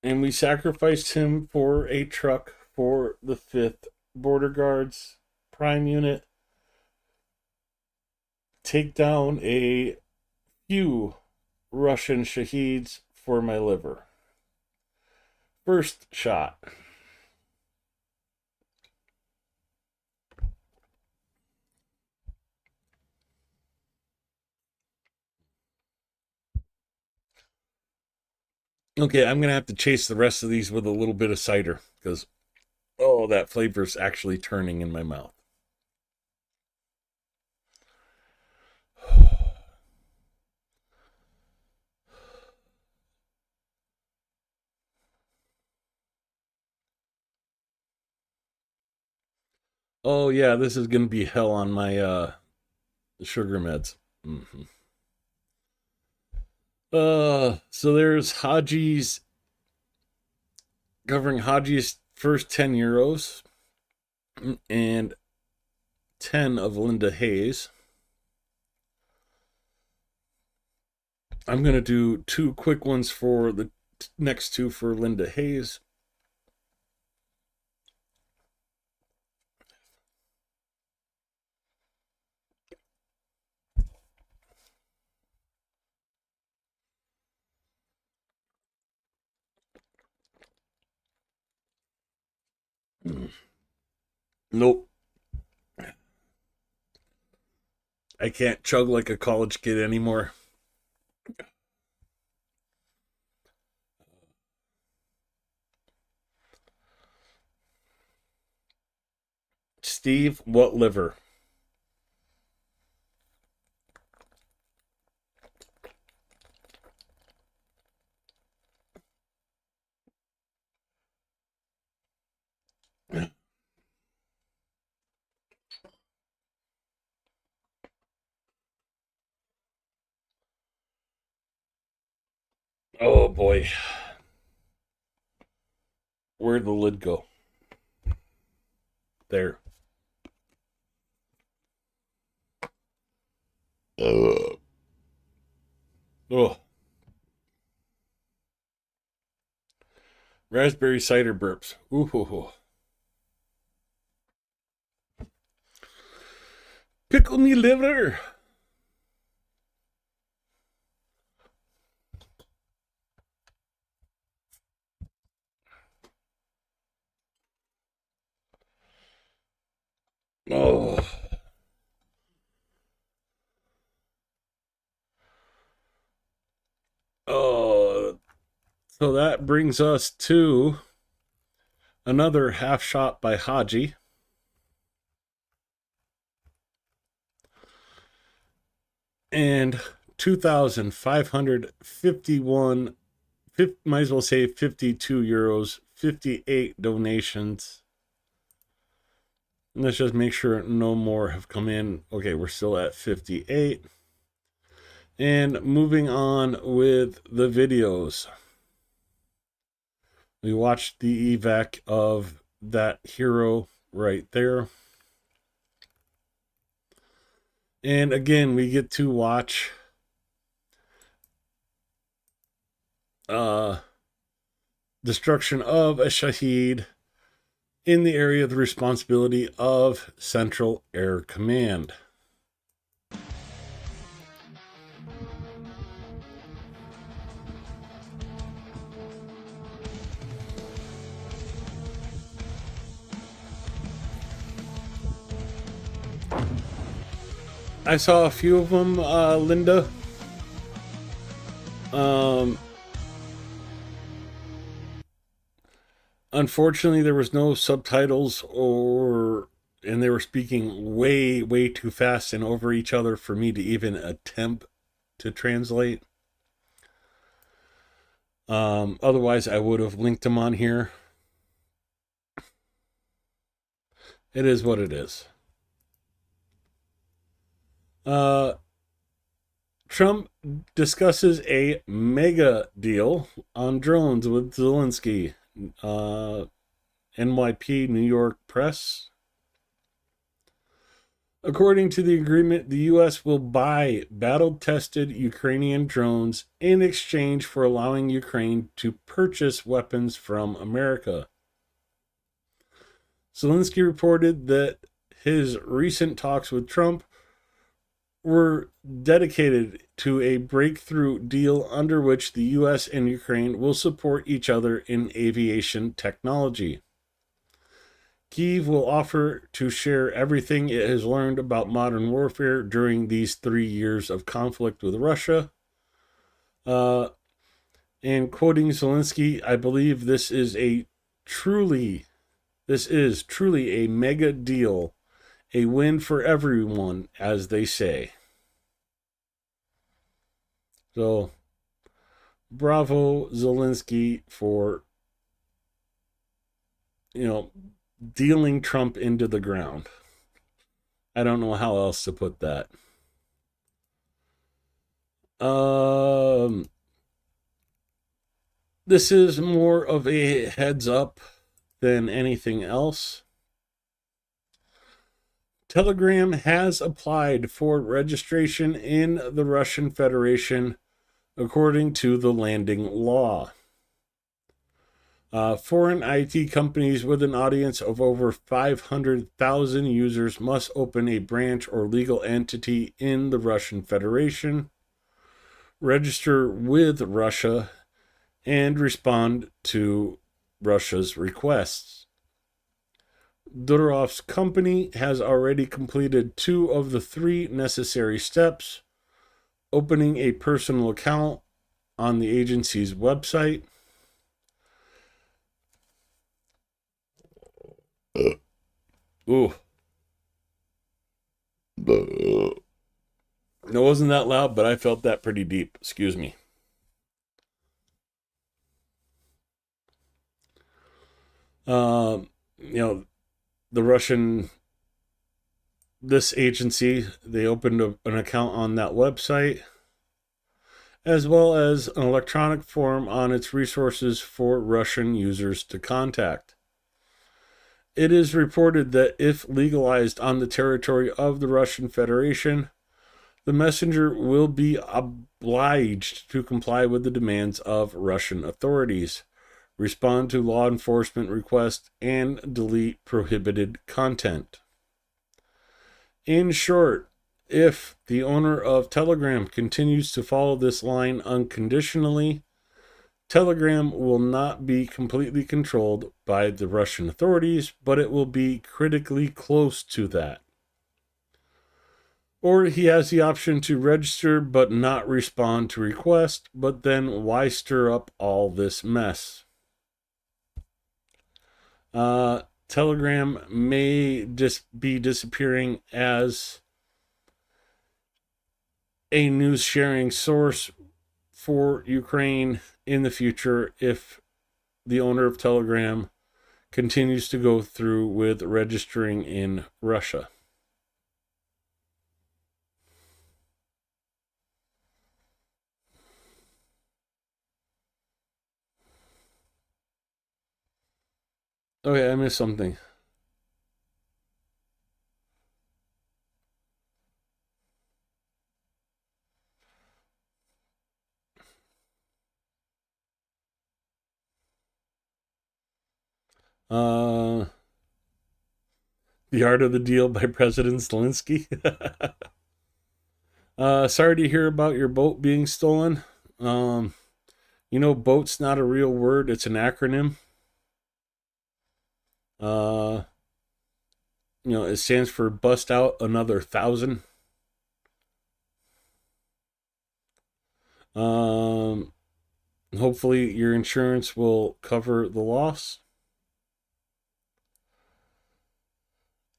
And we sacrificed him for a truck for the 5th Border Guards Prime Unit. Take down a few Russian shaheeds for my liver. First shot. Okay, I'm going to have to chase the rest of these with a little bit of cider because, oh, that flavor's actually turning in my mouth. Oh, yeah, this is going to be hell on my sugar meds. Mm-hmm. So there's Haji's, covering Haji's first 10 euros and 10 of Linda Hayes. I'm going to do 2 quick ones for the next 2 for Linda Hayes. Nope. I can't chug like a college kid anymore. Steve, what liver? Oh boy. Where'd the lid go? There. Oh. Raspberry cider burps. Ooh. Hoo, hoo. Pickle me liver. Oh. Oh. So that brings us to another half shot by Haji. And 2,551, might as well say 52 euros, 58 donations. Let's just make sure no more have come in. Okay, we're still at 58. And moving on with the videos. We watched the evac of that hero right there. And again, we get to watch destruction of a Shaheed in the area of the responsibility of Central Air Command. I saw a few of them, Linda. Unfortunately, there was no subtitles, and they were speaking way too fast and over each other for me to even attempt to translate. Otherwise, I would have linked them on here. It is what it is. Trump discusses a mega deal on drones with Zelensky. NYP New York Press. According to the agreement, the U.S. will buy battle-tested Ukrainian drones in exchange for allowing Ukraine to purchase weapons from America. Zelensky reported that his recent talks with Trump were dedicated to a breakthrough deal under which the U.S. and Ukraine will support each other in aviation technology. Kyiv will offer to share everything it has learned about modern warfare during these 3 years of conflict with Russia. And quoting Zelensky, I believe this is truly a mega deal, a win for everyone, as they say. So, bravo Zelensky for, dealing Trump into the ground. I don't know how else to put that. This is more of a heads up than anything else. Telegram has applied for registration in the Russian Federation according to the landing law. Foreign IT companies with an audience of over 500,000 users must open a branch or legal entity in the Russian Federation, register with Russia, and respond to Russia's requests. Durov's company has already completed 2 of the 3 necessary steps, opening a personal account on the agency's website. Ooh. It wasn't that loud, but I felt that pretty deep. Excuse me. This agency, they opened an account on that website. as well as an electronic form on its resources for Russian users to contact. It is reported that if legalized on the territory of the Russian Federation, the messenger will be obliged to comply with the demands of Russian authorities, respond to law enforcement requests, and delete prohibited content. In short, if the owner of Telegram continues to follow this line unconditionally, Telegram will not be completely controlled by the Russian authorities, but it will be critically close to that. Or he has the option to register but not respond to requests, but then why stir up all this mess? Telegram may just be disappearing as a news sharing source for Ukraine in the future if the owner of Telegram continues to go through with registering in Russia. Okay, I missed something. The Art of the Deal by President Zelensky. Sorry to hear about your boat being stolen. Boat's not a real word, it's an acronym. It stands for bust out another 1,000. Hopefully your insurance will cover the loss.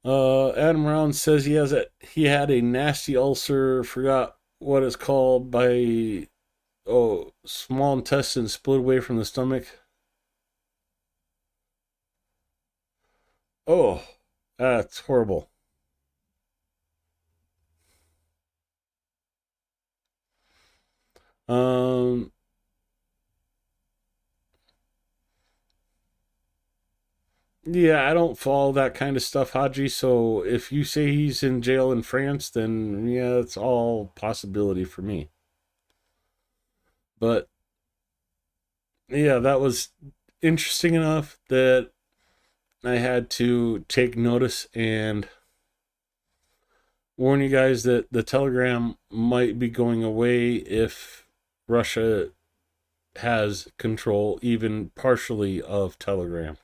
Adam Round says he had a nasty ulcer, forgot what it's called, by small intestine split away from the stomach. Oh, that's horrible. Yeah, I don't follow that kind of stuff, Haji. So if you say he's in jail in France, then yeah, it's all possibility for me. But yeah, that was interesting enough that I had to take notice and warn you guys that the Telegram might be going away if Russia has control, even partially, of Telegram.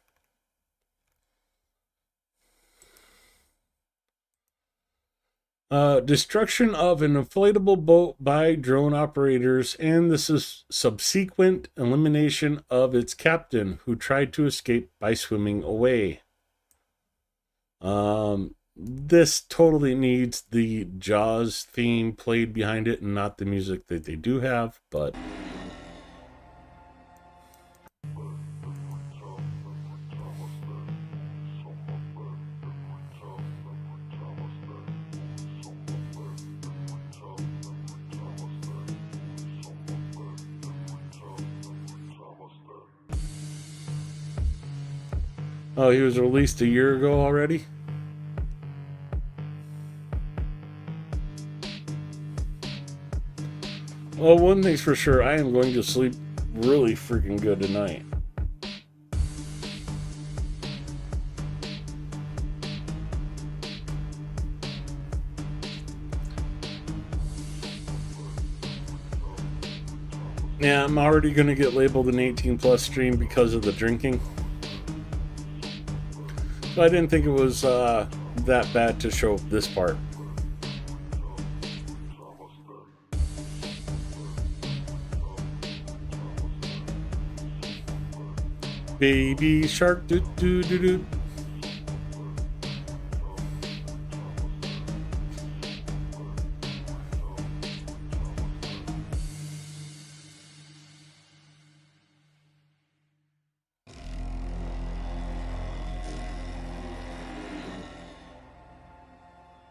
Destruction of an inflatable boat by drone operators and the subsequent elimination of its captain, who tried to escape by swimming away. This totally needs the Jaws theme played behind it and not the music that they do have, but... Oh, he was released a year ago already? Well, one thing's for sure, I am going to sleep really freaking good tonight. Yeah, I'm already going to get labeled an 18 plus stream because of the drinking. So I didn't think it was that bad to show this part. Baby shark, doo doo doo doo.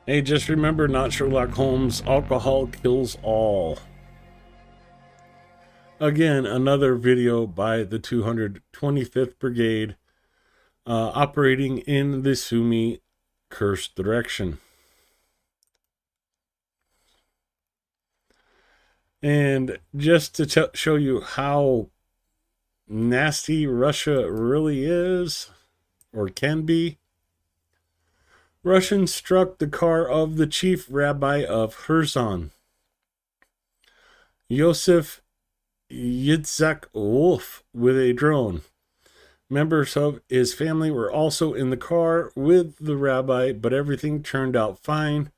Hey, just remember, not Sherlock Holmes, alcohol kills all. Again, another video by the 225th Brigade operating in the Sumi Kursk direction. And just to show you how nasty Russia really is, or can be, Russians struck the car of the chief rabbi of Kherson, Yosef Yitzhak Wolf, with a drone. Members of his family were also in the car with the rabbi, but everything turned out fine.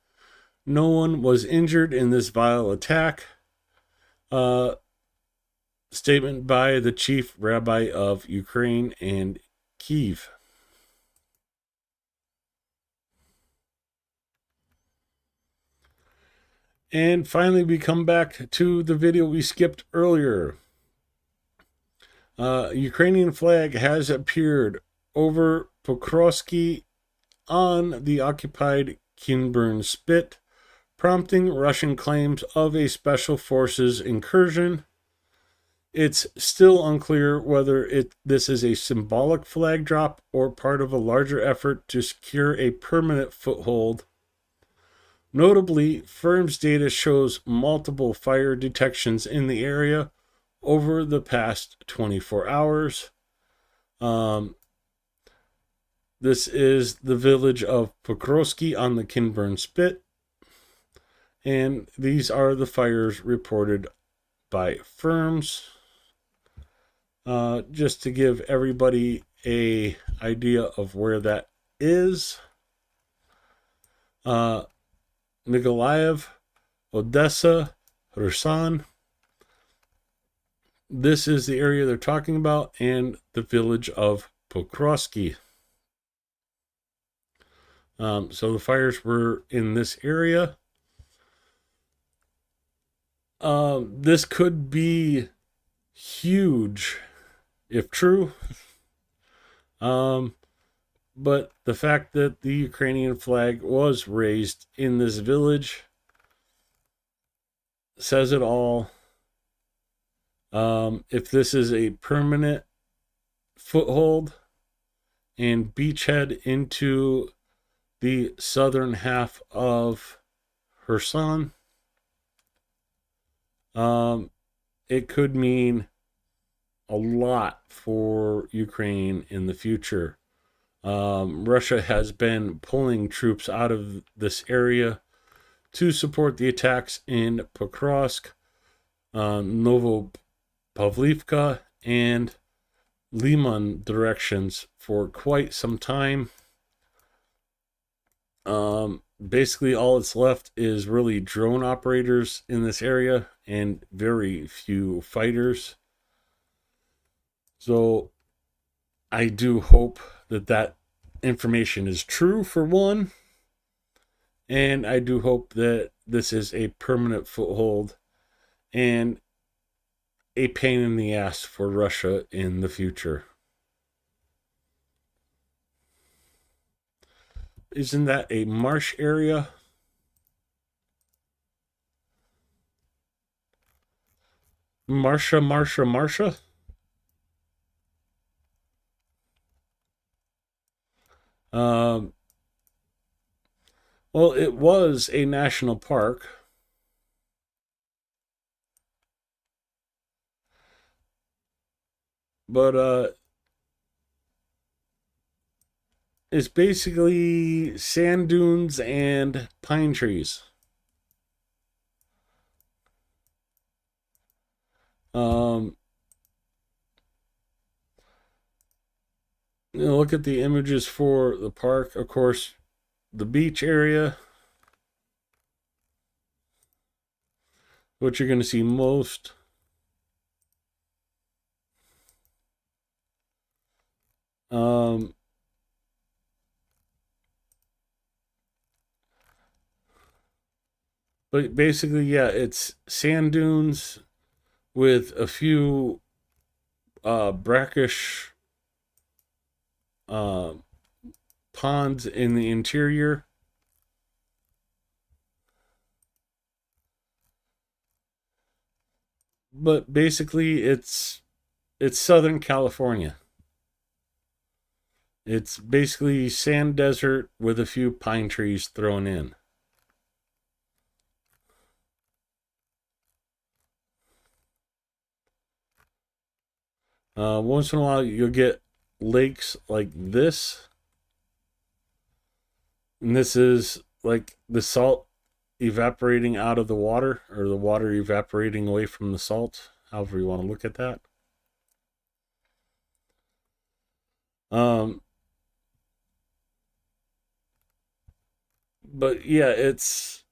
No one was injured in this vile attack. Statement by the chief rabbi of Ukraine and Kyiv. And finally, we come back to the video we skipped earlier. Ukrainian flag has appeared over Pokrovsky on the occupied Kinburn Spit, prompting Russian claims of a special forces incursion. It's still unclear whether this is a symbolic flag drop or part of a larger effort to secure a permanent foothold. Notably, firm's data shows multiple fire detections in the area over the past 24 hours. This is the village of Pokrovsky on the Kinburn Spit, and these are the fires reported by firms. Just to give everybody a idea of where that is. Mykolaiv, Odessa, Kherson. This is the area they're talking about, and the village of Pokrovsky. So the fires were in this area. This could be huge if true. But the fact that the Ukrainian flag was raised in this village says it all. If this is a permanent foothold and beachhead into the southern half of Kherson, it could mean a lot for Ukraine in the future. Russia has been pulling troops out of this area to support the attacks in Pokrovsk, Novopavlivka, and Liman directions for quite some time. Basically, all that's left is really drone operators in this area and very few fighters. So I do hope that information is true, for one. And I do hope that this is a permanent foothold and a pain in the ass for Russia in the future. Isn't that a marsh area? Marsha. Well, it was a national park. But it's basically sand dunes and pine trees. Look at the images for the park. Of course, the beach area, what you're going to see most. But basically, yeah, it's sand dunes with a few brackish ponds in the interior. but basically it's Southern California. It's basically sand desert with a few pine trees thrown in. Once in a while, you'll get lakes like this, and this is like the salt evaporating out of the water, or the water evaporating away from the salt, however you want to look at that. Um, but yeah, it's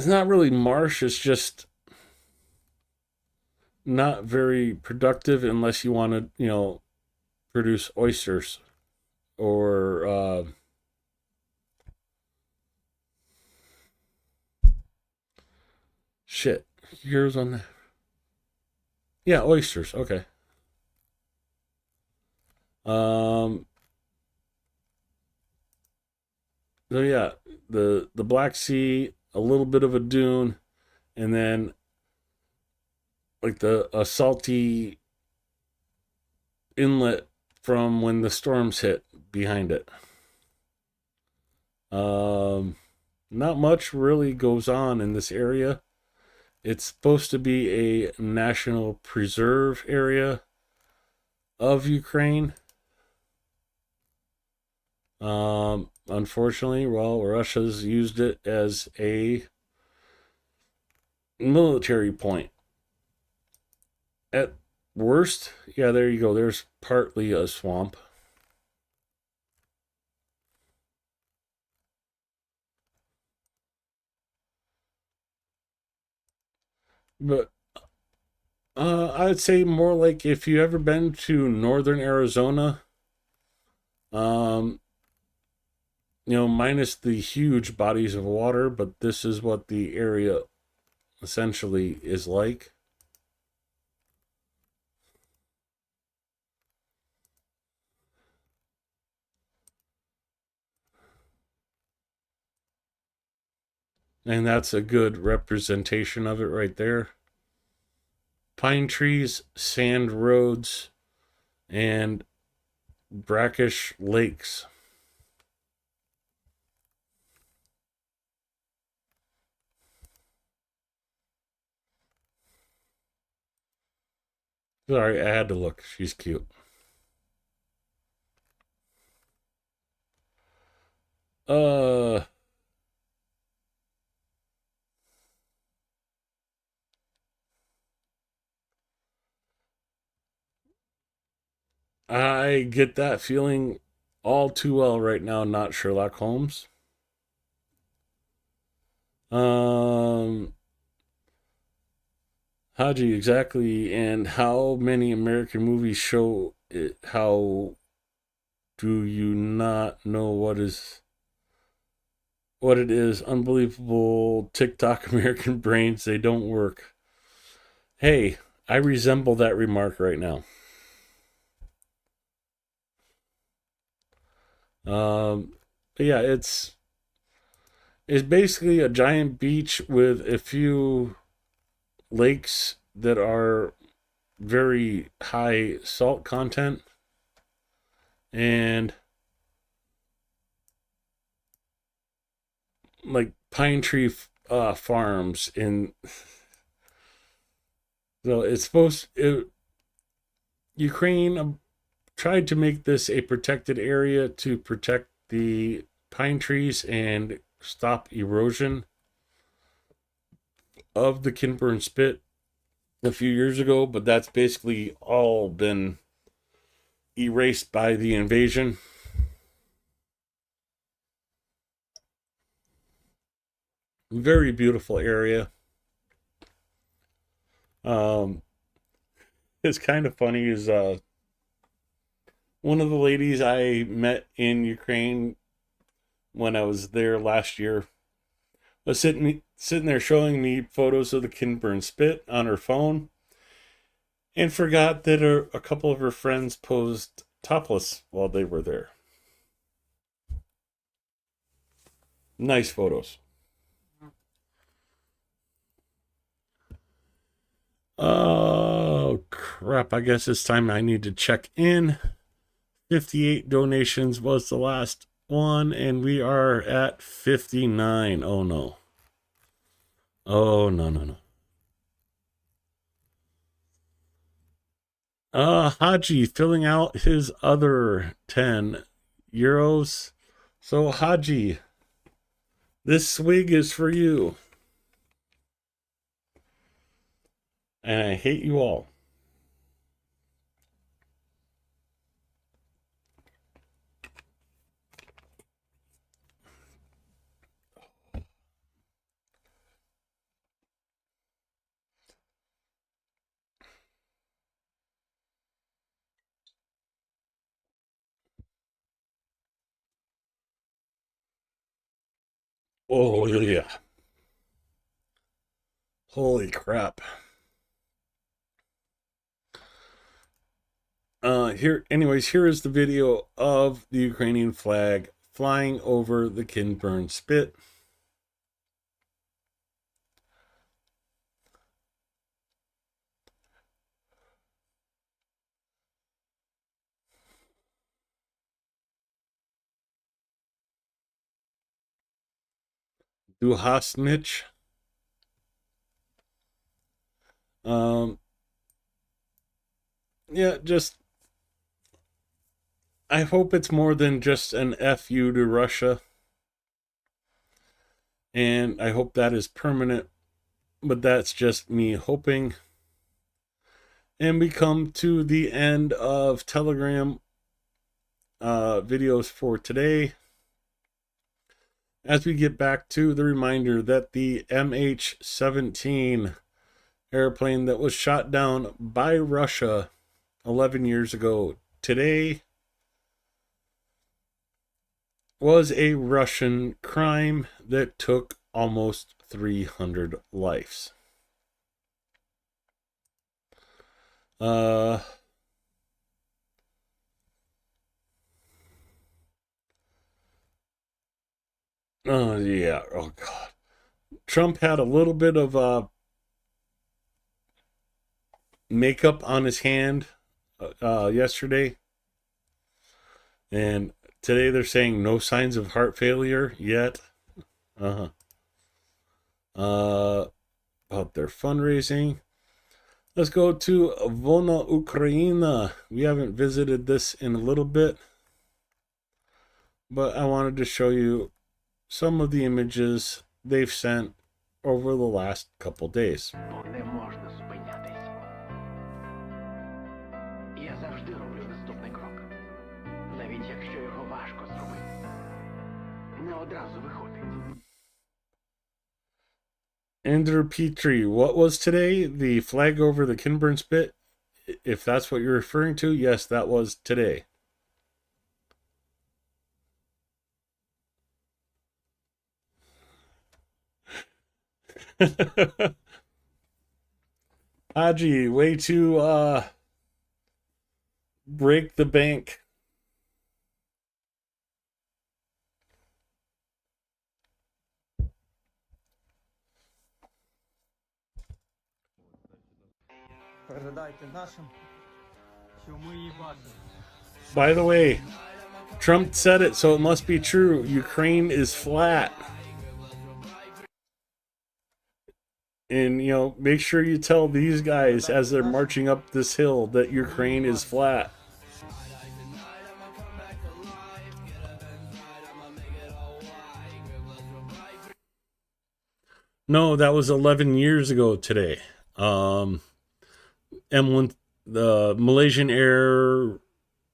not really marsh. It's just not very productive unless you want to, produce oysters or shit. Yours on that? Yeah, oysters. Okay. Um. So yeah, the Black Sea, a little bit of a dune, and then like the a salty inlet from when the storms hit behind it. Um, Not much really goes on in this area. It's supposed to be a national preserve area of Ukraine. Unfortunately, well, Russia's used it as a military point. At worst, yeah, there you go. There's partly a swamp. But I'd say more like if you ever been to northern Arizona, um, minus the huge bodies of water, but this is what the area essentially is like. And that's a good representation of it right there. Pine trees, sand roads, and brackish lakes. Sorry, I had to look. She's cute. Uh, I get that feeling all too well right now, not Sherlock Holmes. Um, how do you exactly, and how many American movies show it? How do you not know what it is? Unbelievable TikTok American brains, they don't work. Hey, I resemble that remark right now. But yeah, it's basically a giant beach with a few lakes that are very high salt content, and like pine tree farms in. So it's Ukraine tried to make this a protected area to protect the pine trees and stop erosion of the Kinburn Spit a few years ago, but that's basically all been erased by the invasion. Very beautiful area. Um, it's kind of funny is one of the ladies I met in Ukraine when I was there last year was sitting there showing me photos of the Kinburn Spit on her phone, and forgot that a couple of her friends posed topless while they were there. Nice photos. Oh, crap. I guess it's time I need to check in. 58 donations was the last one, and we are at 59. Oh, no. Oh, no, no, no. Haji filling out his other 10 euros. So, Haji, this swig is for you. And I hate you all. Oh, yeah. Holy crap. Here is the video of the Ukrainian flag flying over the Kinburn Spit. Duhasnich. Yeah, just I hope it's more than just an FU to Russia. And I hope that is permanent. But that's just me hoping. And we come to the end of Telegram videos for today. As we get back to the reminder that the MH17 airplane that was shot down by Russia 11 years ago today was a Russian crime that took almost 300 lives. Oh yeah, oh god. Trump had a little bit of makeup on his hand yesterday, and today they're saying no signs of heart failure yet. About their fundraising. Let's go to Volna Ukraina. We haven't visited this in a little bit, but I wanted to show you some of the images they've sent over the last couple days. Не можна зупинятись. Я завжди роблю наступний крок. Навіть якщо його важко зробити. Не одразу виходить. Andrew Petrie, what was today? The flag over the Kinburn Spit? If that's what you're referring to, yes, that was today. Haji, way to break the bank. Передайте нашим, що ми її бачимо. By the way, Trump said it, so it must be true. Ukraine is flat. And, you know, make sure you tell these guys as they're marching up this hill that Ukraine is flat. No, that was 11 years ago today. M1, the Malaysian Air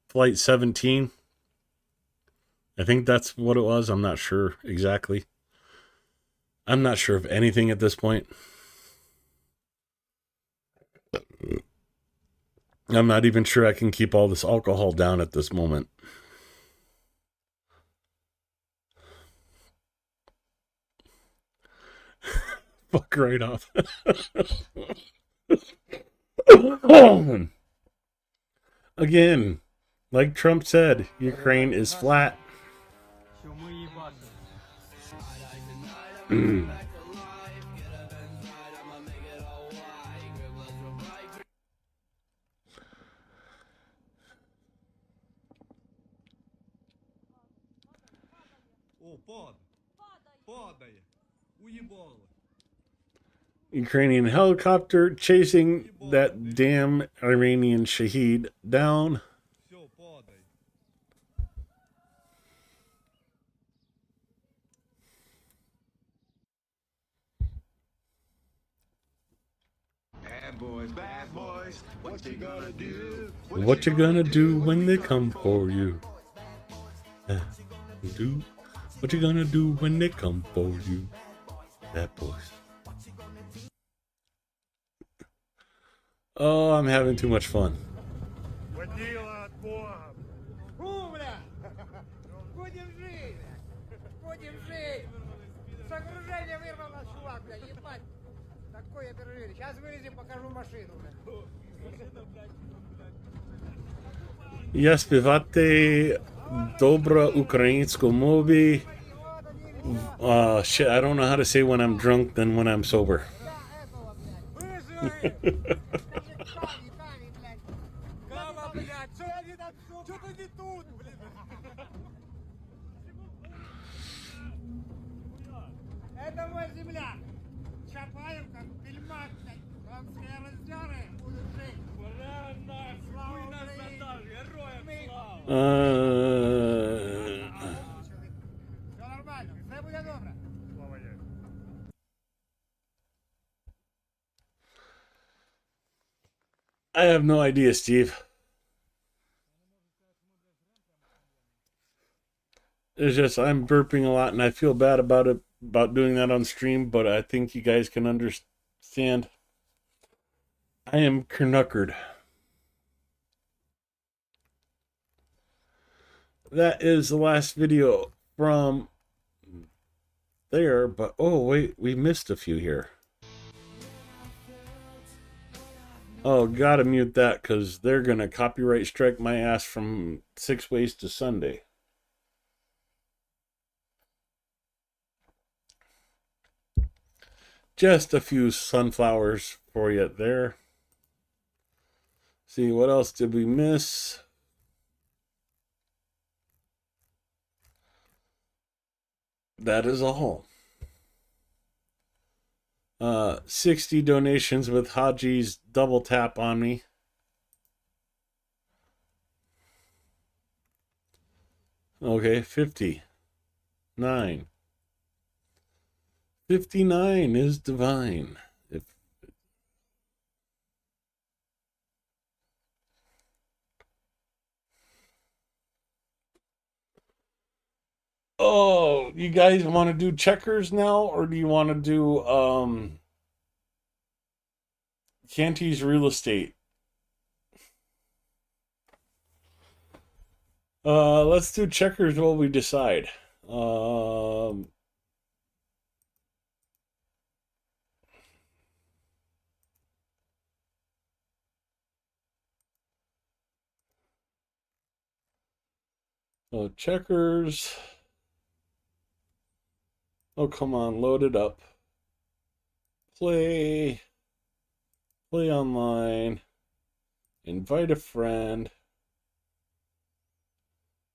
Flight 17. I think that's what it was. I'm not sure exactly. I'm not sure of anything at this point. I'm not even sure I can keep all this alcohol down at this moment. Fuck right off. Again, like Trump said, Ukraine is flat. Що ми її бачимо. Ukrainian helicopter chasing that damn Iranian Shaheed down. Bad boys, what you gonna do? What you gonna do when they come for you? Do what you gonna do when they come for you? Bad boys. Oh, I'm having too much fun. Бля! Будем жить! Будем жить! С окружения вырвал нас чувак, блядь, ебать! Такое пережили. Сейчас вылезем, покажу машину, блядь. Я співати добра українську мові. Shit, I don't know how to say when I'm drunk than when I'm sober. Выжили! Кани, блядь! Кава, блядь! Что они там? Что-то не тут, блин! Это мой земляк! Чапаевка, Бельмак, блядь! Рамские раздеры будут жить! Слава Украине! Героям слава! Все нормально, все будет добре! I have no idea, Steve. It's just I'm burping a lot and I feel bad about it, about doing that on stream, but I think you guys can understand. I am knuckered. That is the last video from there, but oh wait, we missed a few here. Oh, gotta mute that because they're gonna copyright strike my ass from 6 Ways to Sunday. Just a few sunflowers for you there. See, what else did we miss? That is all. 60 donations with Haji's double tap on me. Okay, 59. 59 is divine. Oh, you guys want to do checkers now, or do you want to do Canti's real estate? Let's do checkers while we decide. So checkers. Oh, come on, load it up. Play online. Invite a friend.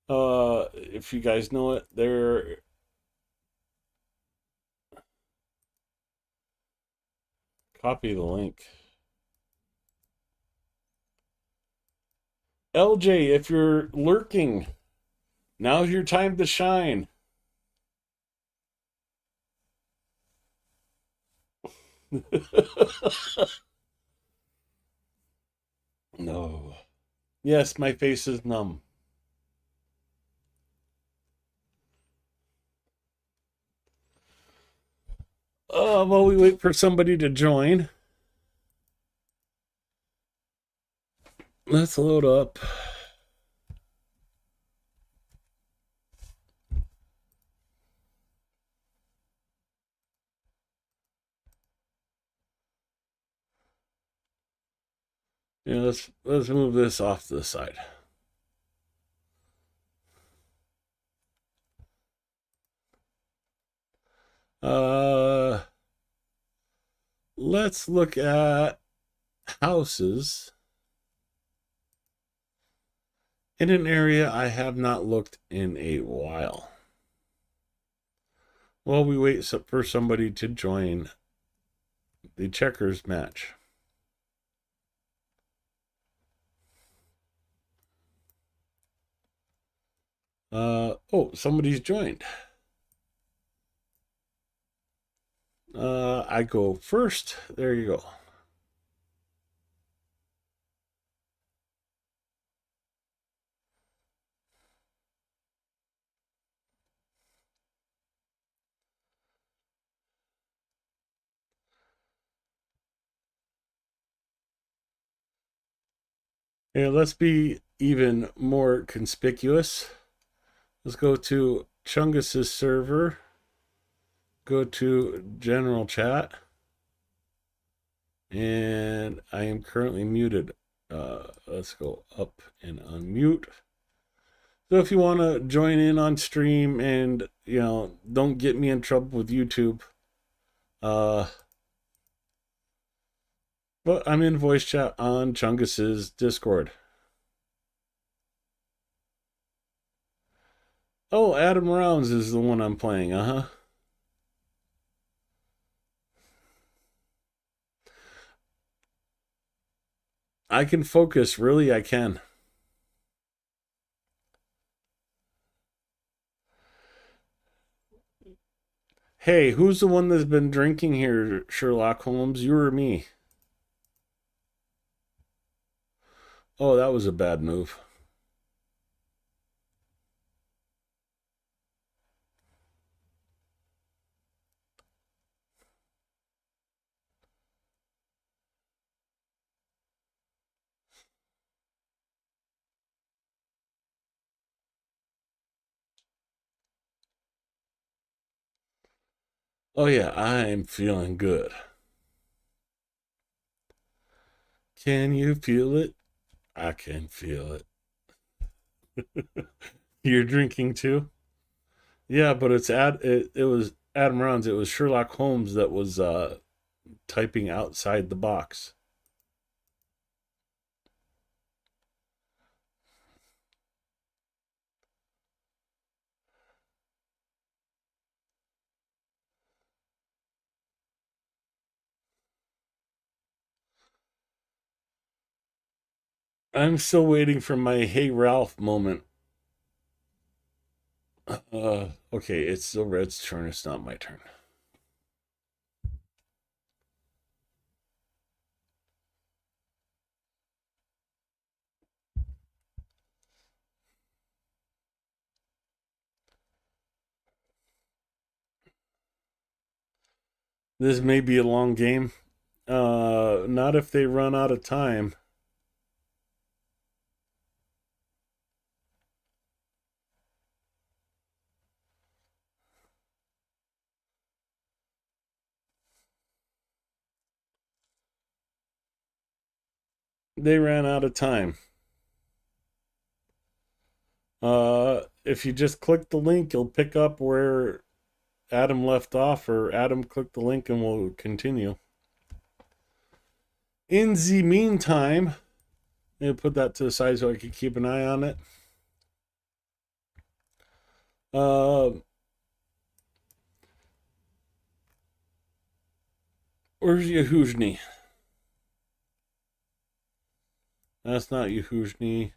If you guys know it, there. Copy the link. LJ, if you're lurking, now's your time to shine. No. Yes, my face is numb. While we wait for somebody to join, let's load up. Yeah, let's move this off to the side. Let's look at houses in an area I have not looked in a while. while we wait for somebody to join the checkers match. Oh, somebody's joined. I go first. There you go. Yeah, let's be even more conspicuous. Let's go to Chungus's server. Go to general chat. And I am currently muted. Let's go up and unmute. So if you want to join in on stream and, don't get me in trouble with YouTube, but I'm in voice chat on Chungus's Discord. Oh, Adam Rounds is the one I'm playing. I can focus. Really, I can. Hey, who's the one that's been drinking here, Sherlock Holmes? You or me? Oh, that was a bad move. Oh yeah, I'm feeling good. Can you feel it? I can feel it. You're drinking too? Yeah, but it was Adam Rounds. It was Sherlock Holmes that was typing outside the box. I'm still waiting for my Hey Ralph moment. Okay, it's still Red's turn. It's not my turn. This may be a long game. Not if they run out of time. They ran out of time. If you just click the link, you'll pick up where Adam left off, or Adam click the link and we'll continue. In the meantime, I'll put that to the side so I can keep an eye on it. Where's Yehuzhny? That's not Yehuzhny.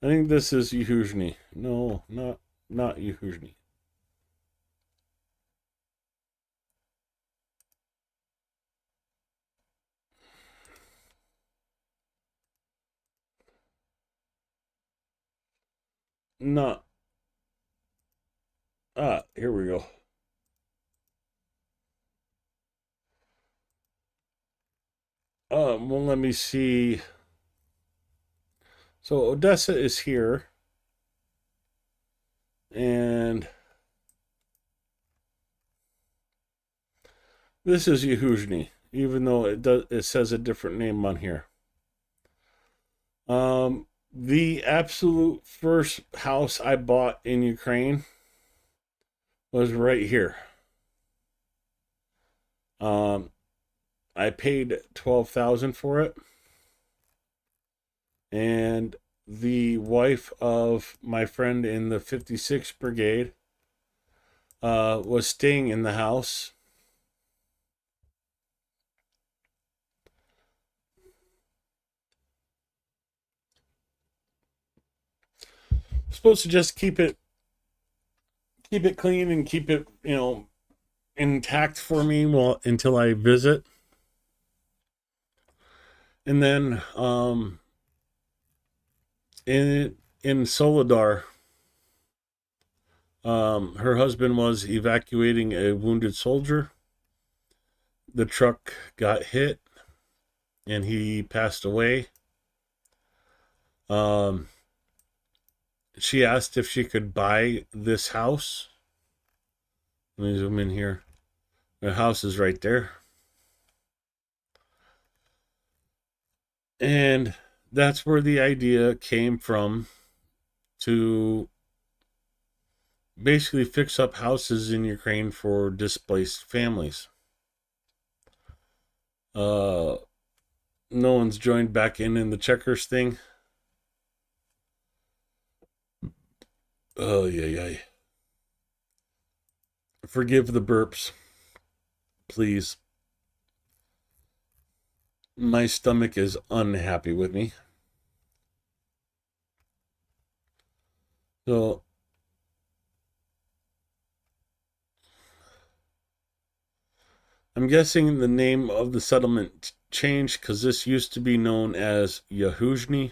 I think this is Yehuzhny. No, not Yehuzhny. Not. Here we go. Well, let me see. So Odessa is here. And this is Yehuzhny, even though it says a different name on here. The absolute first house I bought in Ukraine was right here. I paid $12,000 for it, and the wife of my friend in the 56th Brigade was staying in the house. Supposed to just keep it clean and keep it, intact for me until I visit. And then in Solidar, her husband was evacuating a wounded soldier. The truck got hit and he passed away. She asked if she could buy this house. Let me zoom in here. The house is right there. And that's where the idea came from, to basically fix up houses in Ukraine for displaced families. No one's joined back in the checkers thing. Oh, yeah. Forgive the burps, please. My stomach is unhappy with me. So, I'm guessing the name of the settlement changed because this used to be known as Yahuzhny.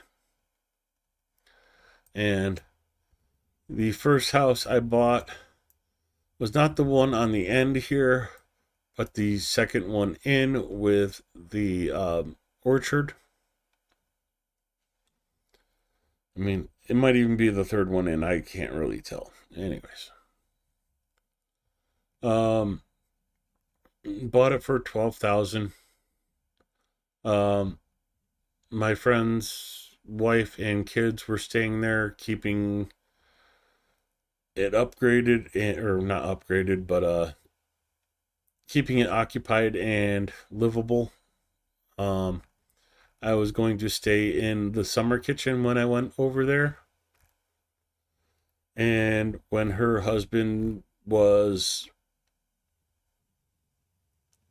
And the first house I bought was not the one on the end here, but the second one in with the orchard. I mean, it might even be the third one in. I can't really tell. Anyways. Bought it for $12,000. My friend's wife and kids were staying there, keeping it upgraded, or not upgraded, but keeping it occupied and livable. I was going to stay in the summer kitchen when I went over there. And when her husband was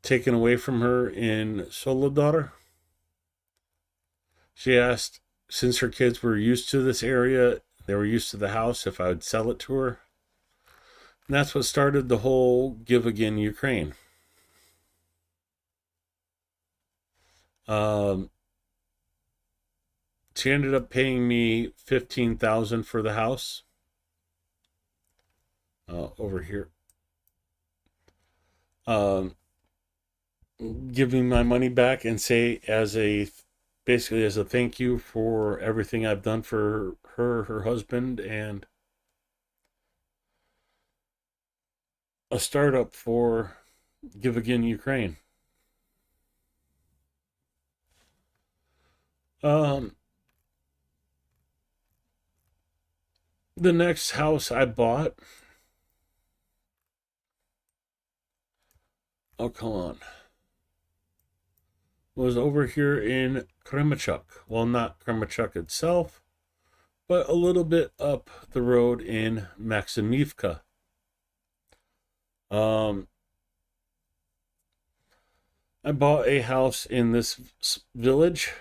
taken away from her in Solodar, she asked, since her kids were used to this area, they were used to the house, if I would sell it to her. And that's what started the whole Give Again Ukraine. She ended up paying me $15,000 for the house. Over here. Give me my money back and say basically as a thank you for everything I've done for her husband, and a startup for Give Again Ukraine. The next house I bought, oh come on, was over here in Kremachuk. Well, not Kremachuk itself, but a little bit up the road in Maximivka. I bought a house in this village.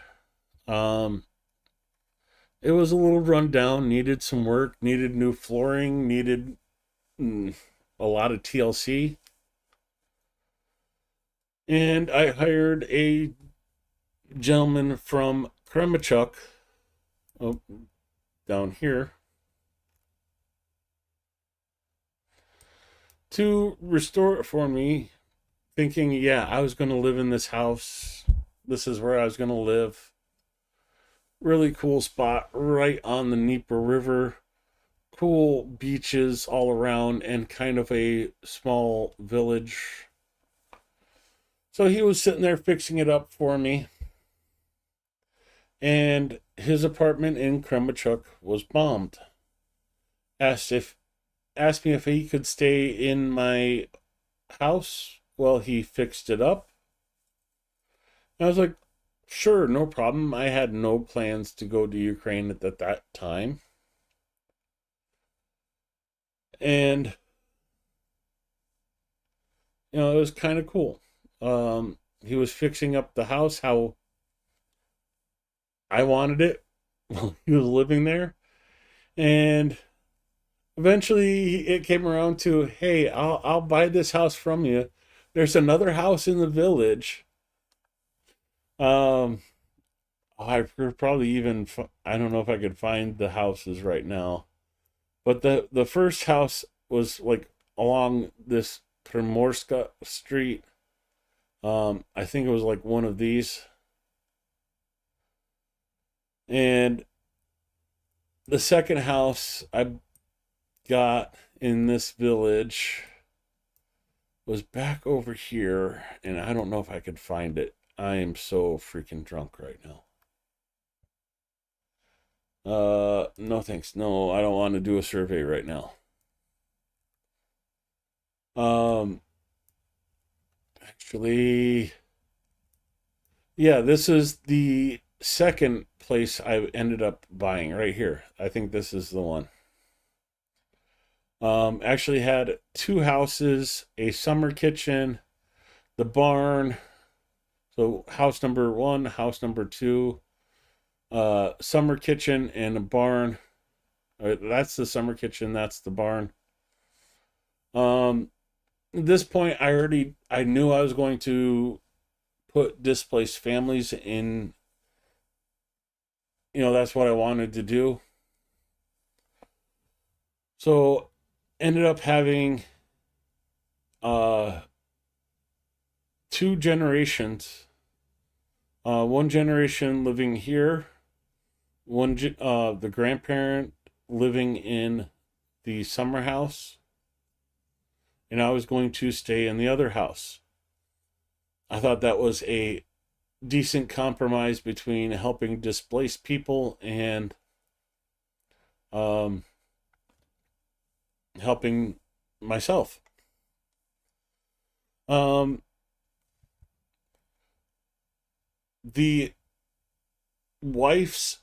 It was a little run down, needed some work, needed new flooring, needed a lot of TLC. And I hired a gentleman from Kremachuk, down here, to restore it for me, thinking, yeah, I was going to live in this house. This is where I was going to live. Really cool spot right on the Dnieper River. Cool beaches all around and kind of a small village. So he was sitting there fixing it up for me. And his apartment in Kremachuk was bombed. Asked me if he could stay in my house while he fixed it up. And I was like, Sure, no problem. I had no plans to go to Ukraine at that time. And, it was kind of cool. He was fixing up the house how I wanted it while he was living there. And eventually it came around to, hey, I'll buy this house from you. There's another house in the village. Um, I could probably even, I don't know if I could find the houses right now. But the first house was like along this Primorska Street. I think it was like one of these. And the second house I got in this village was back over here, and I don't know if I could find it. I am so freaking drunk right now. No thanks. No, I don't want to do a survey right now. Actually, yeah, this is the second place I ended up buying right here. I think this is the one. Actually had two houses, a summer kitchen, the barn. So house number one, house number two, summer kitchen and a barn. That's the summer kitchen. That's the barn. At this point, I knew I was going to put displaced families in. That's what I wanted to do. So ended up having two generations. One generation living here, the grandparent living in the summer house, and I was going to stay in the other house. I thought that was a decent compromise between helping displaced people and helping myself. The wife's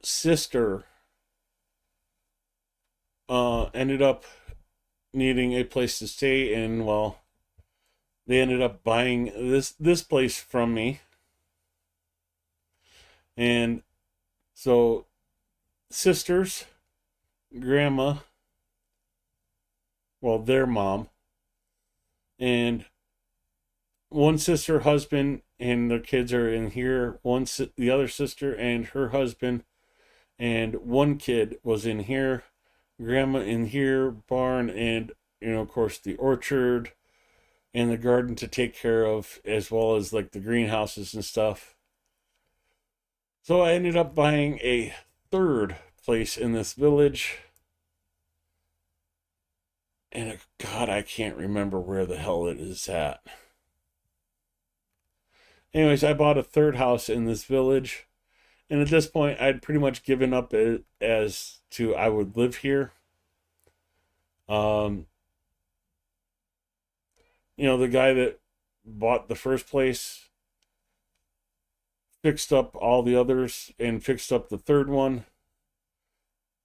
sister ended up needing a place to stay, and well, they ended up buying this place from me. And so sisters, grandma, well, their mom, and one sister, husband, and their kids are in here. The other sister and her husband, and one kid was in here. Grandma in here, barn, and of course the orchard and the garden to take care of, as well as like the greenhouses and stuff. So I ended up buying a third place in this village. And God, I can't remember where the hell it is at. Anyways, I bought a third house in this village. And at this point, I'd pretty much given up as to I would live here. The guy that bought the first place fixed up all the others and fixed up the third one.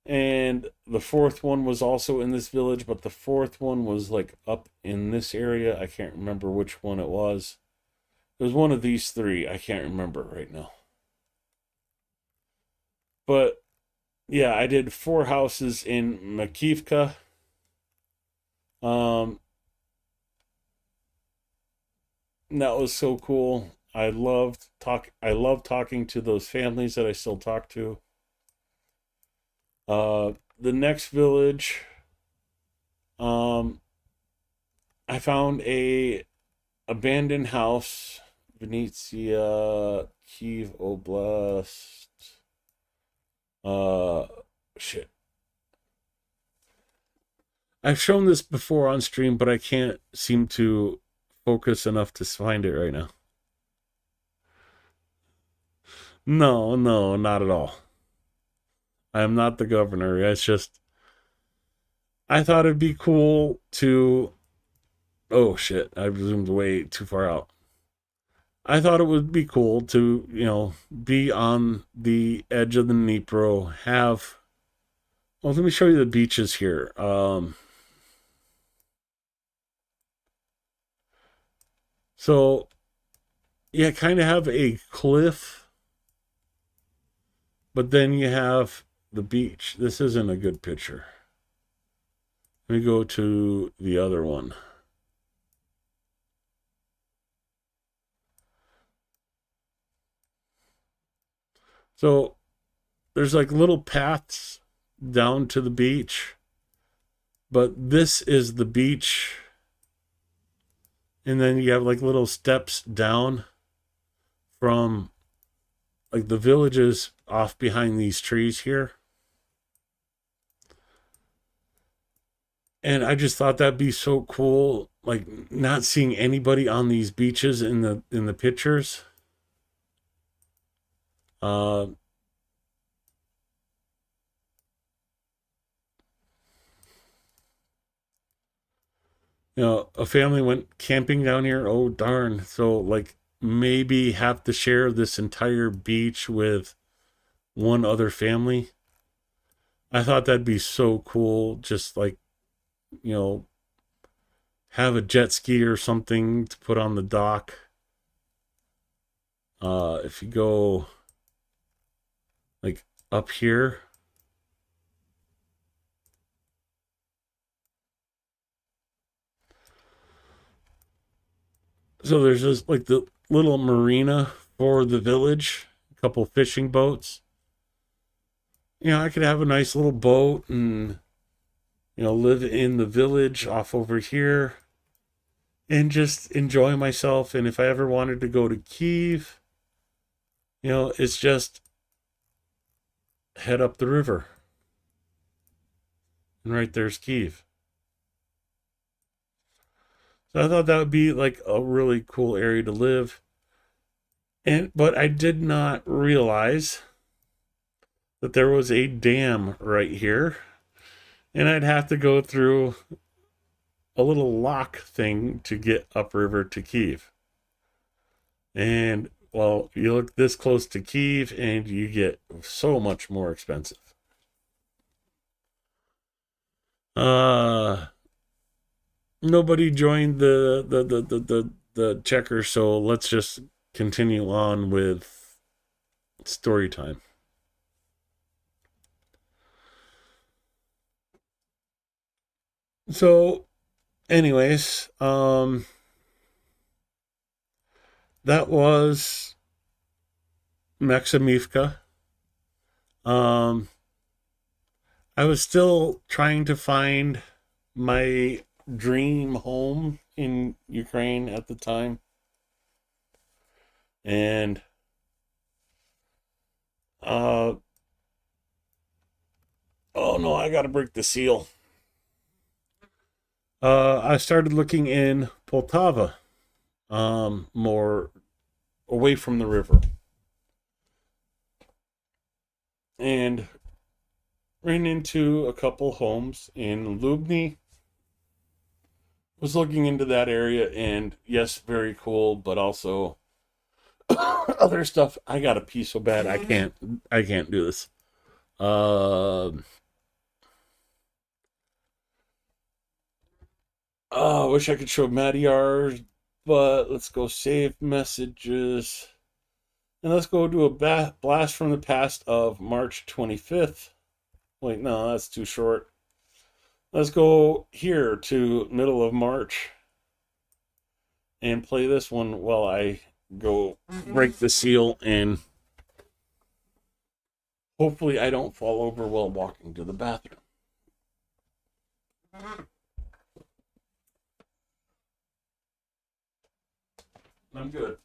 And the fourth one was also in this village, but the fourth one was like up in this area. I can't remember which one it was. It was one of these three. I can't remember right now. But yeah, I did 4 houses in Makivka. That was so cool. I love talking to those families that I still talk to. The next village, I found a abandoned house, Vinnytsia, Kiev Oblast. Shit. I've shown this before on stream, but I can't seem to focus enough to find it right now. No, not at all. I am not the governor. It's just, I thought it'd be cool to, oh shit, I zoomed way too far out. I thought it would be cool to, be on the edge of the Dnipro, have, well, let me show you the beaches here. So, yeah, kind of have a cliff, but then you have the beach. This isn't a good picture. Let me go to the other one. So there's like little paths down to the beach, but this is the beach. And then you have like little steps down from like the villages off behind these trees here. And I just thought that'd be so cool, like not seeing anybody on these beaches in the pictures. Uh, a family went camping down here. Oh darn! So like maybe have to share this entire beach with one other family. I thought that'd be so cool. Just like you know, have a jet ski or something to put on the dock. If you go like up here, so there's just like the little marina for the village, a couple fishing boats. I could have a nice little boat and live in the village off over here and just enjoy myself. And if I ever wanted to go to Kiev, it's just head up the river. And right there's Kiev. So I thought that would be like a really cool area to live. But I did not realize that there was a dam right here. And I'd have to go through a little lock thing to get upriver to Kiev. And well, you look this close to Kiev and you get so much more expensive. Nobody joined the checker, so let's just continue on with story time. So anyways, that was Maximivka. I was still trying to find my dream home in Ukraine at the time. And oh no, I gotta break the seal. I started looking in Poltava, more away from the river. And ran into a couple homes in Lubny. Was looking into that area, and yes, very cool, but also other stuff. I gotta pee so bad I can't do this. I wish I could show Maddie but let's go save messages. And let's go do a blast from the past of March 25th. Wait, no, that's too short. Let's go here to middle of March and play this one while I go break the seal, and hopefully I don't fall over while walking to the bathroom. I'm good.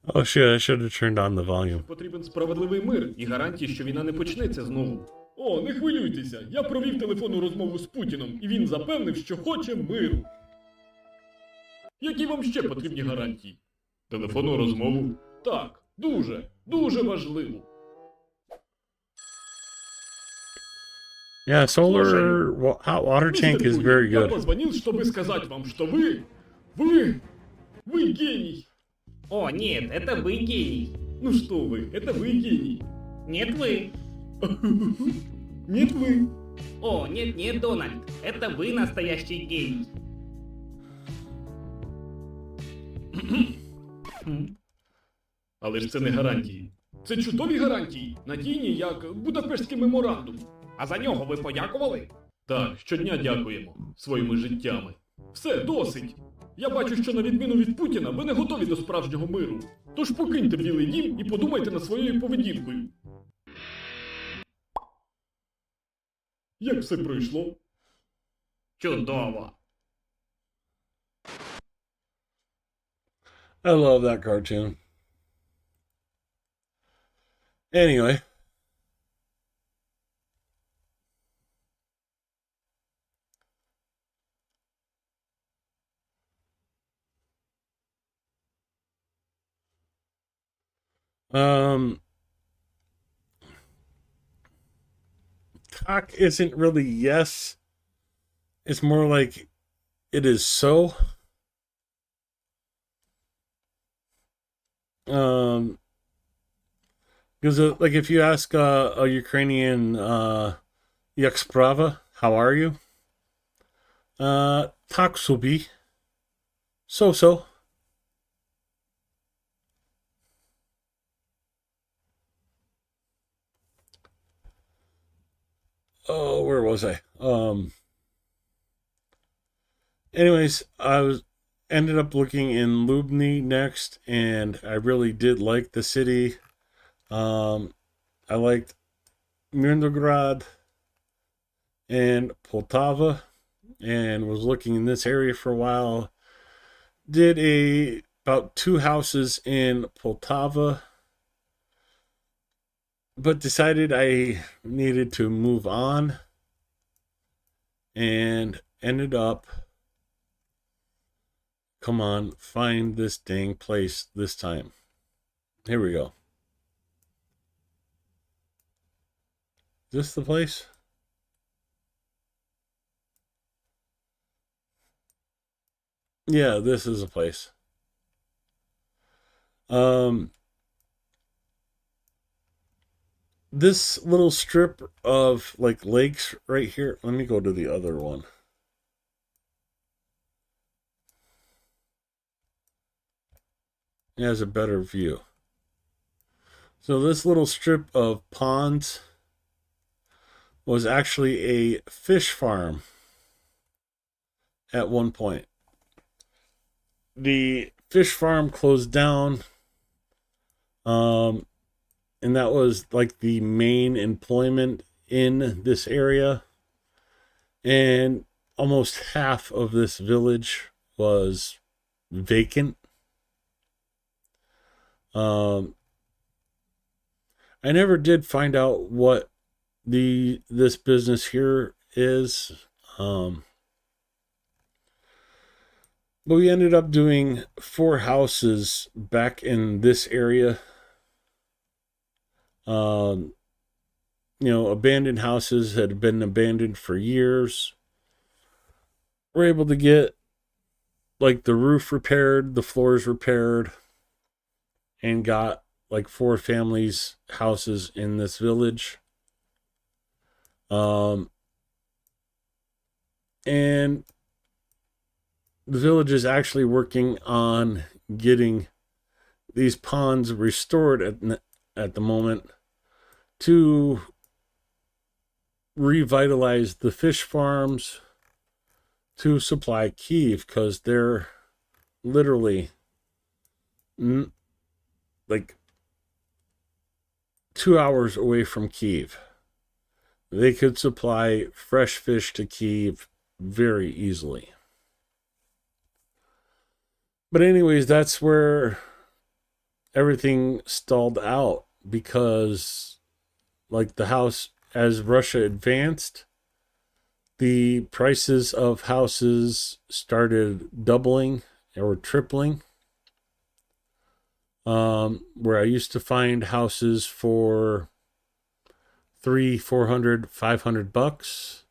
Oh shit, I should have turned on the volume. Потрібен справедливий мир і гарантії, що війна не почнеться знову. О, не хвилюйтеся. Я провів телефонну розмову з Путіном, і він запевнив, що хоче миру. Які вам ще потрібні гарантії? Телефонну розмову? Так, дуже важливо. Yeah, solar hot water tank is very Я good. позвонил, чтобы сказать вам, что вы гений. О, нет, это вы гений. Ну что вы, это вы гений. Нет, вы. Нет, вы. О, нет, Дональд, это вы настоящий гений. Але ж це не гарантії. Це чудові гарантії, надійні, як Будапештський меморандум. А за нього ви подякували? Так, щодня дякуємо своїми життями. Все, досить. Я бачу, що на відміну від Путіна, ви не готові до справжнього миру. Тож покиньте Білий Дім і подумайте над своєю поведінкою. Як все пройшло? Чудово. I love that cartoon. Anyway. Talk isn't really yes. It's more like it is so. Because like if you ask a Ukrainian Jak sprawa, how are you? Tak sobie. So. Oh, where was I? Anyways, ended up looking in Lubny next, and I really did like the city. I liked Mirnograd and Poltava, and was looking in this area for a while. Did about 2 houses in Poltava, but decided I needed to move on, and ended up, come on, find this dang place this time. Here we go. Is this the place? Yeah, this is a place. This little strip of like lakes right here. Let me go to the other one. It has a better view. So this little strip of ponds was actually a fish farm at one point. The fish farm closed down, and that was like the main employment in this area, and almost half of this village was vacant. I never did find out what this business here is, but we ended up doing 4 houses back in this area. Abandoned houses had been abandoned for years. We're able to get like the roof repaired, the floors repaired, and got like 4 families' houses in this village. And the village is actually working on getting these ponds restored at the moment to revitalize the fish farms to supply Kyiv, because they're literally like 2 hours away from Kyiv. They could supply fresh fish to Kyiv very easily. But anyways, that's where everything stalled out because, like, the house, as Russia advanced, the prices of houses started doubling or tripling. Where I used to find houses for 300, 400, 500 bucks.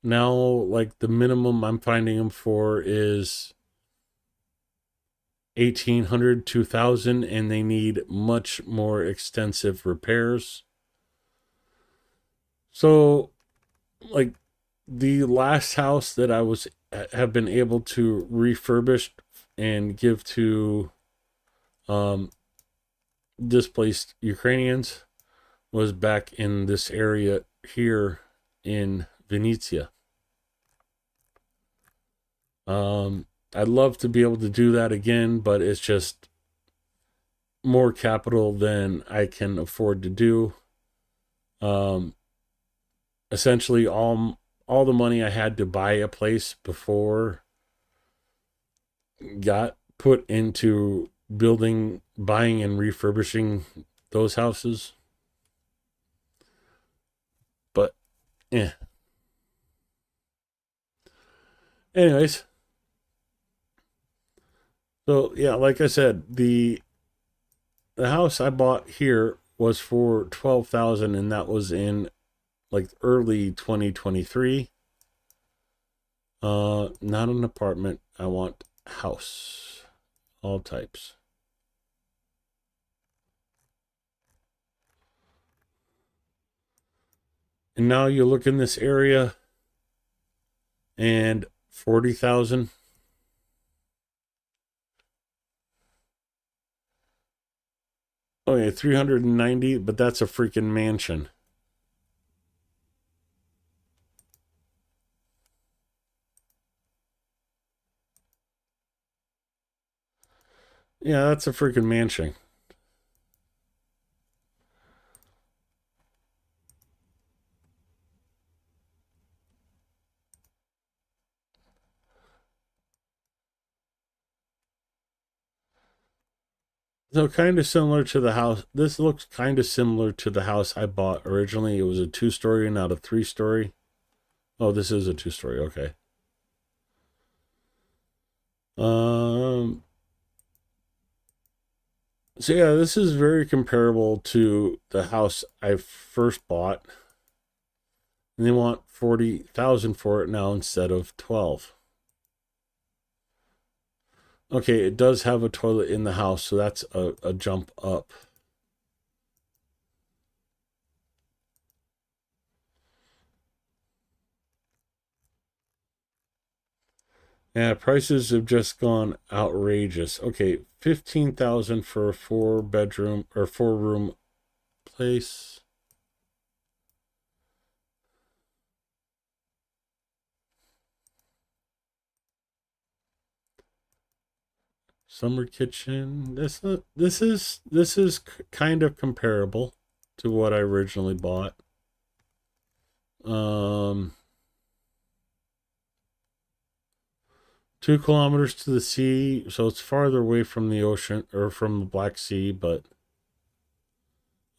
Now, like, the minimum I'm finding them for is 1,800, 2,000, and they need much more extensive repairs. So, like, the last house that I have been able to refurbish and give to displaced Ukrainians was back in this area here in Venezia. I'd love to be able to do that again, but it's just more capital than I can afford to do. Essentially, all the money I had to buy a place before got put into building, buying, and refurbishing those houses. But, yeah. Anyways, so yeah, like I said, the house I bought here was for 12,000, and that was in like early 2023. Not an apartment. I want house, all types. And now you look in this area, and 40,000. Oh yeah, 390, but that's a freaking mansion. Yeah, that's a freaking mansion. So kind of similar to the house. This looks kind of similar to the house I bought originally. It was a 2-story, not a 3-story. Oh, this is a 2-story. Okay. So yeah, this is very comparable to the house I first bought. And they want 40,000 for it now instead of 12. Okay, it does have a toilet in the house, so that's a jump up. Yeah, prices have just gone outrageous. Okay, 15,000 for a 4-bedroom or 4-room place. Summer kitchen. This is kind of comparable to what I originally bought. 2 kilometers to the sea, so it's farther away from the ocean or from the Black Sea, but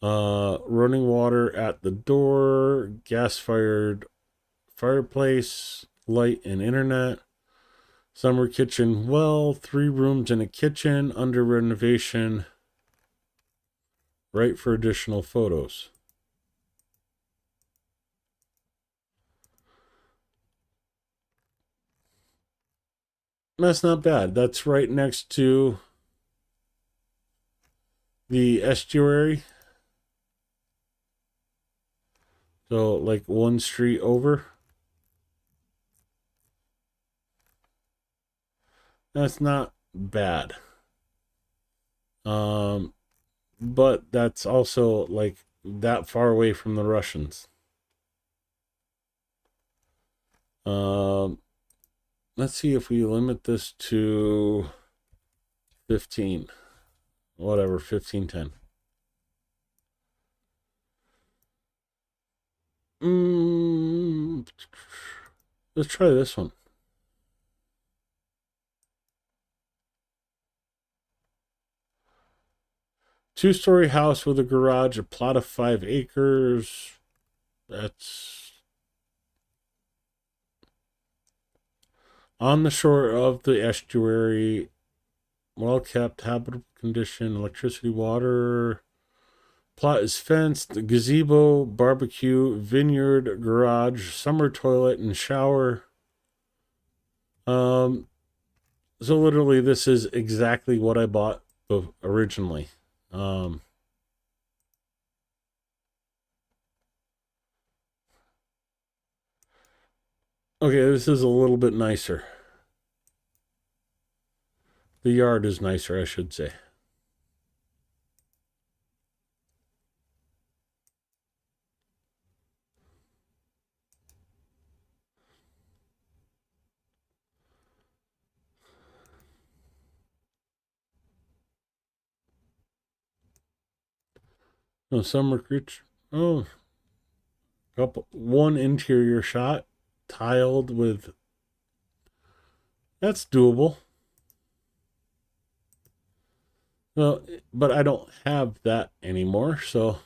running water at the door, gas-fired fireplace, light and internet, summer kitchen, well, 3 rooms and a kitchen under renovation, right for additional photos. That's not bad. That's right next to the estuary. So, like 1 street over. That's not bad. But that's also like that far away from the Russians. Let's see if we limit this to 15. Whatever, 1510. Let's try this one. 2-story house with a garage, a plot of 5 acres. That's on the shore of the estuary. Well kept, habitable condition, electricity, water. Plot is fenced, gazebo, barbecue, vineyard, garage, summer toilet, and shower. So literally, this is exactly what I bought originally. Okay, this is a little bit nicer. The yard is nicer, I should say. No summer creature. Oh, one interior shot, tiled with. That's doable. Well, but I don't have that anymore, so.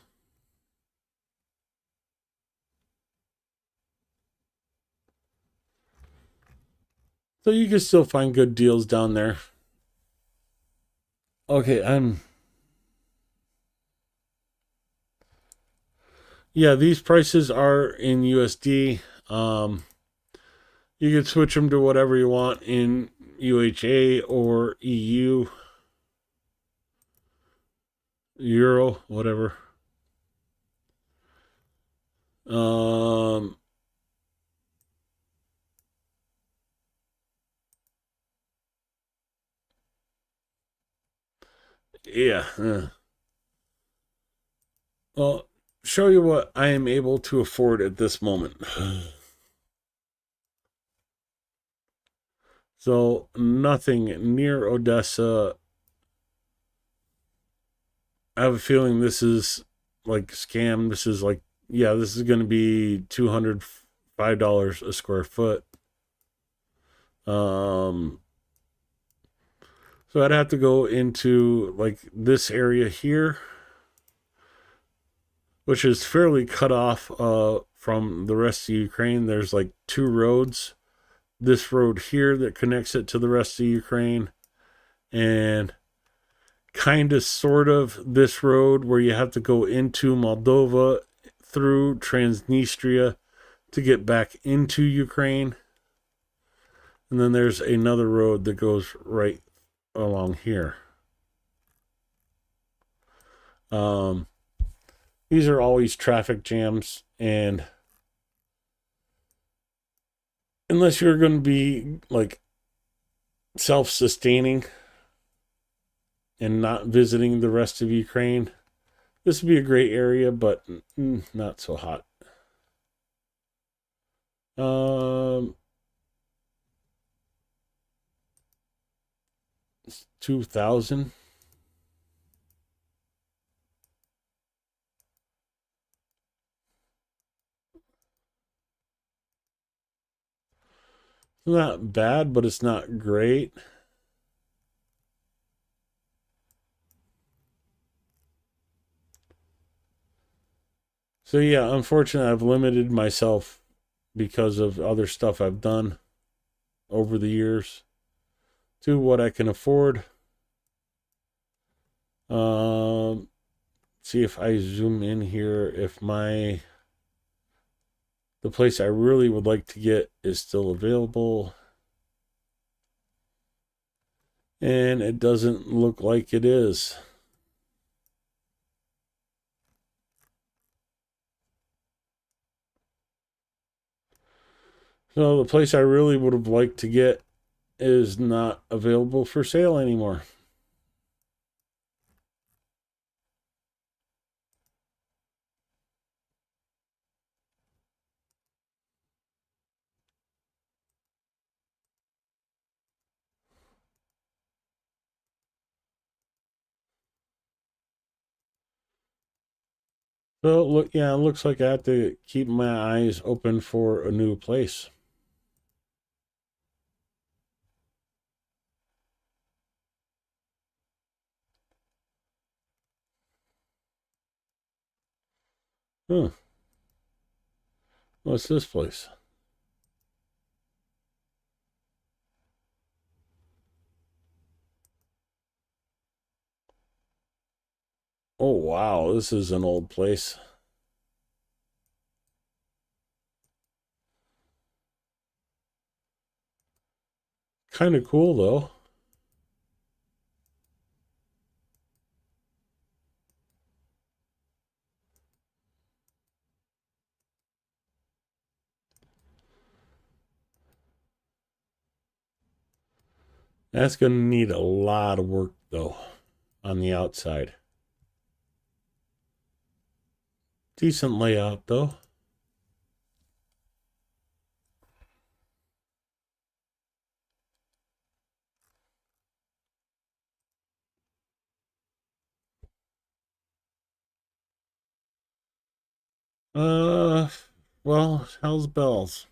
So you can still find good deals down there. Okay, yeah, these prices are in USD. You can switch them to whatever you want in UHA or EU, Euro, whatever. Um, yeah. Well, show you what I am able to afford at this moment. So nothing near Odessa. I have a feeling this is like scam. This is like, yeah, this is going to be $205 a square foot. So I'd have to go into like this area here, which is fairly cut off from the rest of Ukraine. There's like 2 roads. This road here that connects it to the rest of Ukraine, and kind of sort of this road where you have to go into Moldova through Transnistria to get back into Ukraine. And then there's another road that goes right along here. These are always traffic jams, and unless you're going to be like self-sustaining and not visiting the rest of Ukraine, this would be a great area, but not so hot. 2,000. Not bad, but it's not great. So yeah, unfortunately, I've limited myself because of other stuff I've done over the years to what I can afford. See if I zoom in here, if the place I really would like to get is still available. And it doesn't look like it is. So the place I really would have liked to get is not available for sale anymore. So look, yeah, it looks like I have to keep my eyes open for a new place. Huh. What's this place? Oh, wow. This is an old place. Kind of cool, though. That's going to need a lot of work, though, on the outside. Decent layout, though. Uh, well, hell's bells.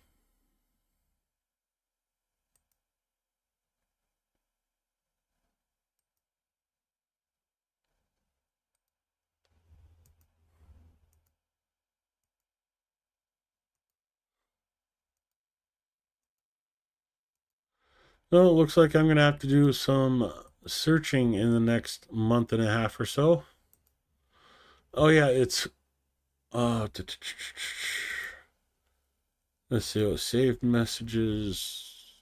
Well, it looks like I'm going to have to do some searching in the next month and a half or so. Oh, yeah, it's. Let's see. Oh, saved messages.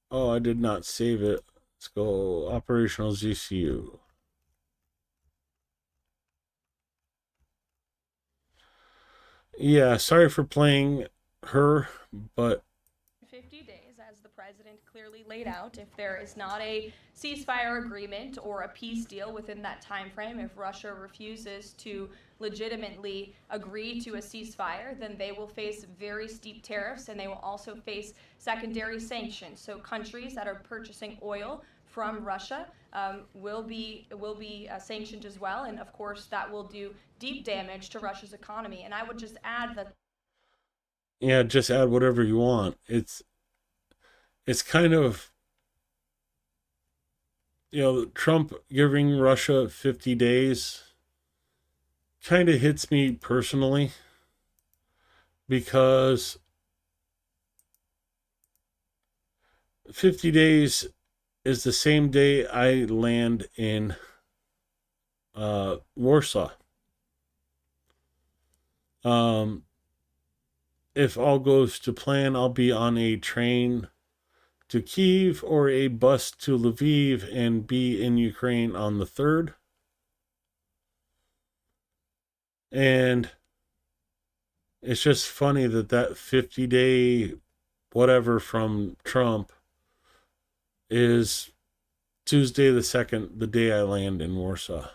Oh, I did not save it. Let's go operational ZCU. Yeah, sorry for playing her, but 50 days, as the president clearly laid out. If there is not a ceasefire agreement or a peace deal within that time frame, if Russia refuses to legitimately agree to a ceasefire, then they will face very steep tariffs, and they will also face secondary sanctions. So countries that are purchasing oil from Russia will be sanctioned as well, and of course that will do deep damage to Russia's economy. And I would just add that. yeah, just add whatever you want. It's kind of, Trump giving Russia 50 days kind of hits me personally because 50 days is the same day I land in Warsaw. If all goes to plan, I'll be on a train to Kyiv or a bus to Lviv and be in Ukraine on the 3rd. And it's just funny that 50-day whatever from Trump is Tuesday the 2nd, the day I land in Warsaw.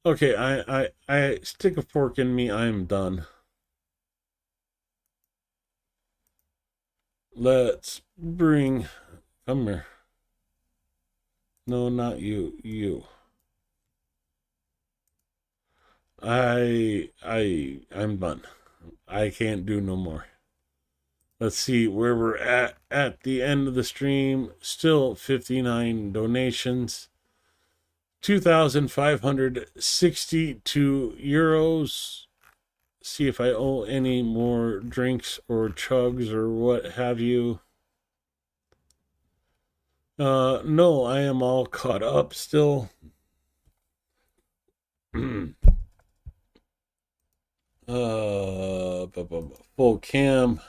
Okay, I stick a fork in me. I'm done. Let's bring. Come here. No, not you. You. I'm done. I can't do no more. Let's see where we're at the end of the stream. Still 59 donations. 2,562 euros. See if I owe any more drinks or chugs or what have you. No, I am all caught up still. Full cam.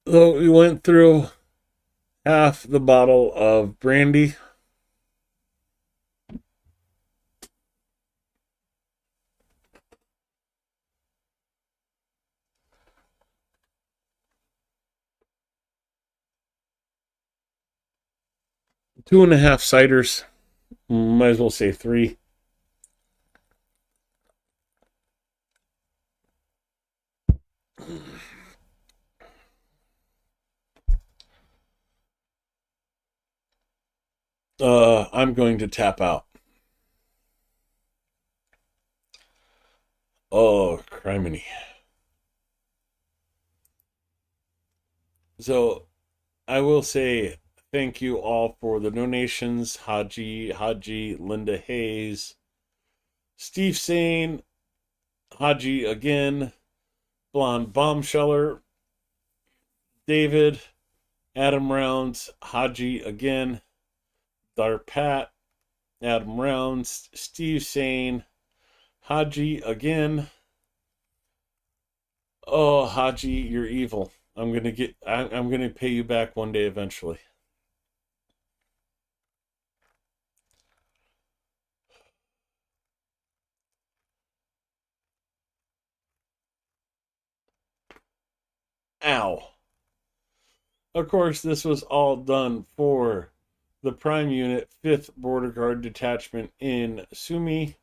So we went through half the bottle of brandy. Two and a half ciders. Might as well say 3. I'm going to tap out. Oh, criminy. So I will say thank you all for the donations. Haji, Linda Hayes, Steve Sane, Haji again, Blonde Bombsheller, David, Adam Rounds, Haji again, Darpat, Adam Rounds, Steve Sane, Haji again. Oh, Haji, you're evil. I'm gonna pay you back one day eventually. Ow. Of course, this was all done for the Prime Unit, 5th Border Guard Detachment in Sumy.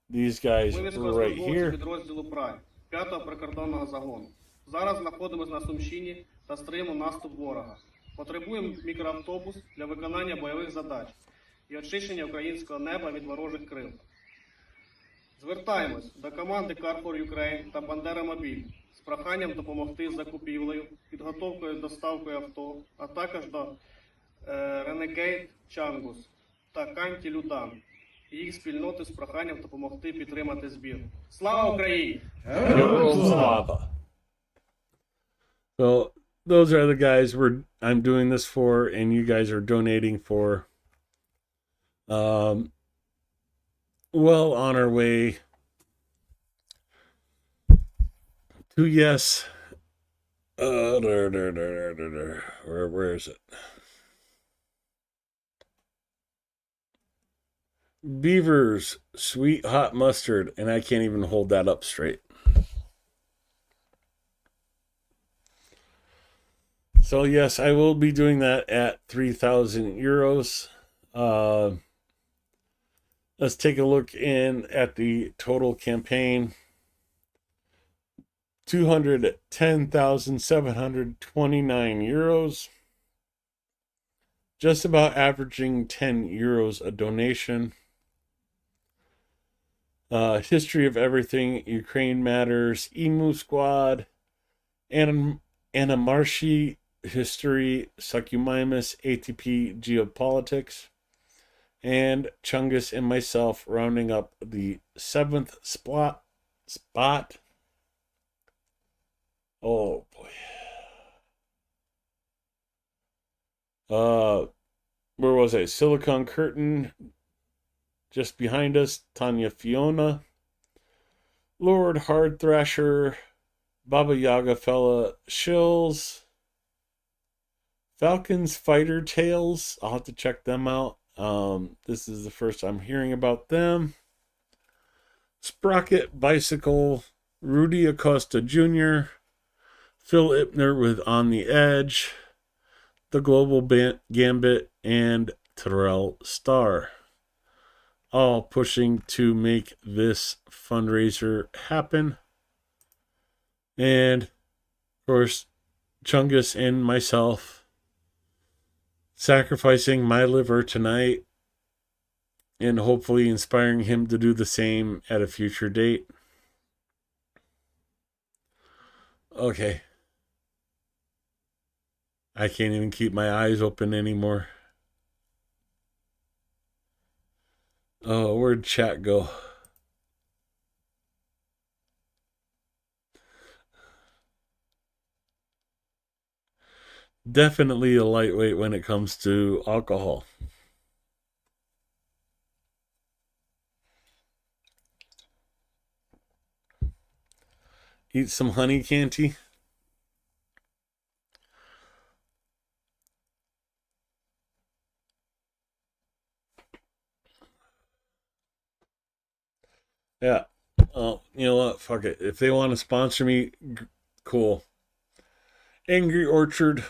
These guys right here. Підрозділу Прайм 5-го прикордонного загону. Зараз знаходимося на Сумщині та стримуємо наступ ворога. Потребуємо мікроавтобус для виконання бойових задач і очищення українського неба від ворожих крил. Звертаємось до команди Car for Ukraine та Бандера Мобіль з проханням допомогти з закупівлею, підготовкою доставкою авто, а також до Renegade Changus та Canti Людан і їх спільноти з проханням допомогти підтримати збір. Слава Україні! Slava. So those are the guys I'm doing this for, and you guys are donating for. Well on our way to yes. Where is it? Beavers, sweet hot mustard, and I can't even hold that up straight. So yes, I will be doing that at 3,000 euros. Let's take a look in at the total campaign. 210,729 euros. Just about averaging 10 euros a donation. History of Everything, Ukraine Matters, Emu Squad, Anamarshi History, Succumimus, ATP Geopolitics, and Chungus and myself rounding up the 7th spot. Oh boy. Where was I? Silicon Curtain, just behind us, Tanya Fiona, Lord Hard Thrasher, Baba Yaga Fella Shills, Falcons Fighter Tales. I'll have to check them out. This is the first I'm hearing about them. Sprocket Bicycle, Rudy Acosta Jr., Phil Ipner with On the Edge, The Global Gambit, and Terrell Starr. All pushing to make this fundraiser happen. And, of course, Chungus and myself sacrificing my liver tonight and hopefully inspiring him to do the same at a future date. Okay. I can't even keep my eyes open anymore. Oh, where'd chat go? Definitely a lightweight when it comes to alcohol. Eat some honey, Canti. Yeah. Oh, you know what? Fuck it. If they want to sponsor me, cool. Angry Orchard,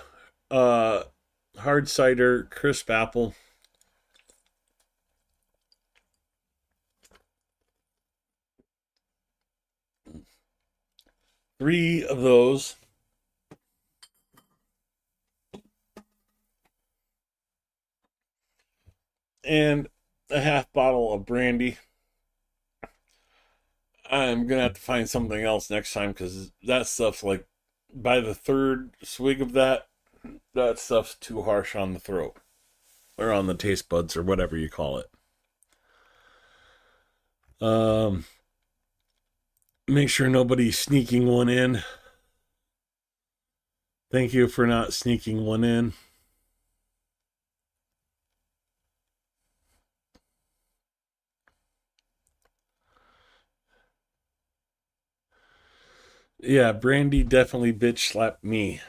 hard cider, crisp apple. Three of those. And a half bottle of brandy. I'm gonna have to find something else next time because that stuff's like, by the third swig of that, That stuff's too harsh on the throat. Or on the taste buds, or whatever you call it. Make sure nobody's sneaking one in. Thank you for not sneaking one in. Yeah, Brandy definitely bitch slapped me.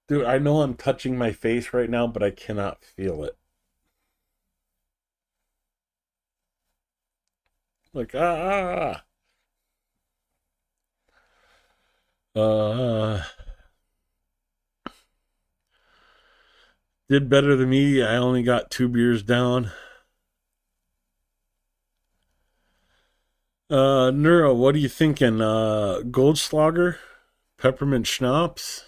Dude, I know I'm touching my face right now, but I cannot feel it. Like, did better than me. I only got 2 beers down. Neuro, what are you thinking? Goldschlager? Peppermint schnapps?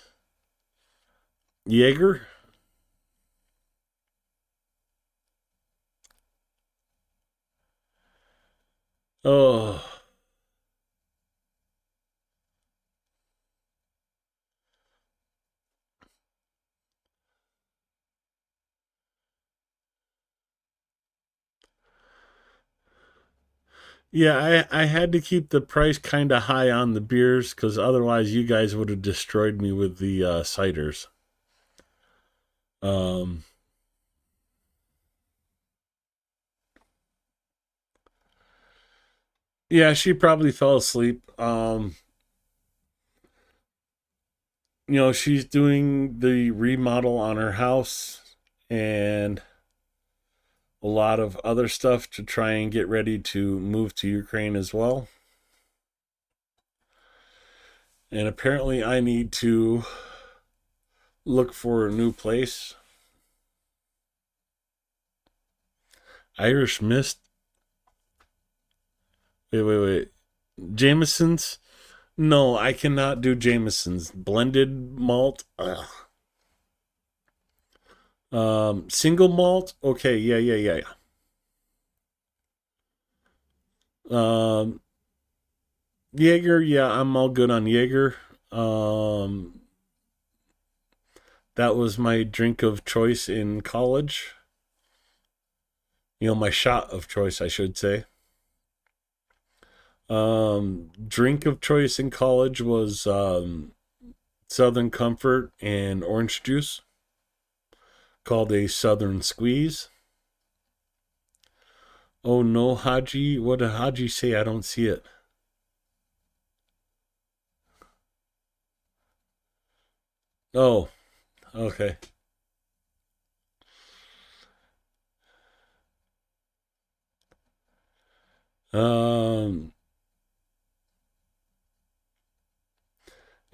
Jaeger? Oh. Yeah, I had to keep the price kind of high on the beers because otherwise you guys would have destroyed me with the ciders. Um, yeah, she probably fell asleep. She's doing the remodel on her house and a lot of other stuff to try and get ready to move to Ukraine as well. And apparently I need to look for a new place. Irish Mist. Wait. Jameson's? No, I cannot do Jameson's. Blended malt? Ugh. Single malt? Okay, yeah. Jaeger, yeah, I'm all good on Jaeger. That was my drink of choice in college. My shot of choice, I should say. Drink of choice in college was Southern Comfort and orange juice called a Southern Squeeze. Oh no, Haji. What did Haji say? I don't see it. Oh, okay.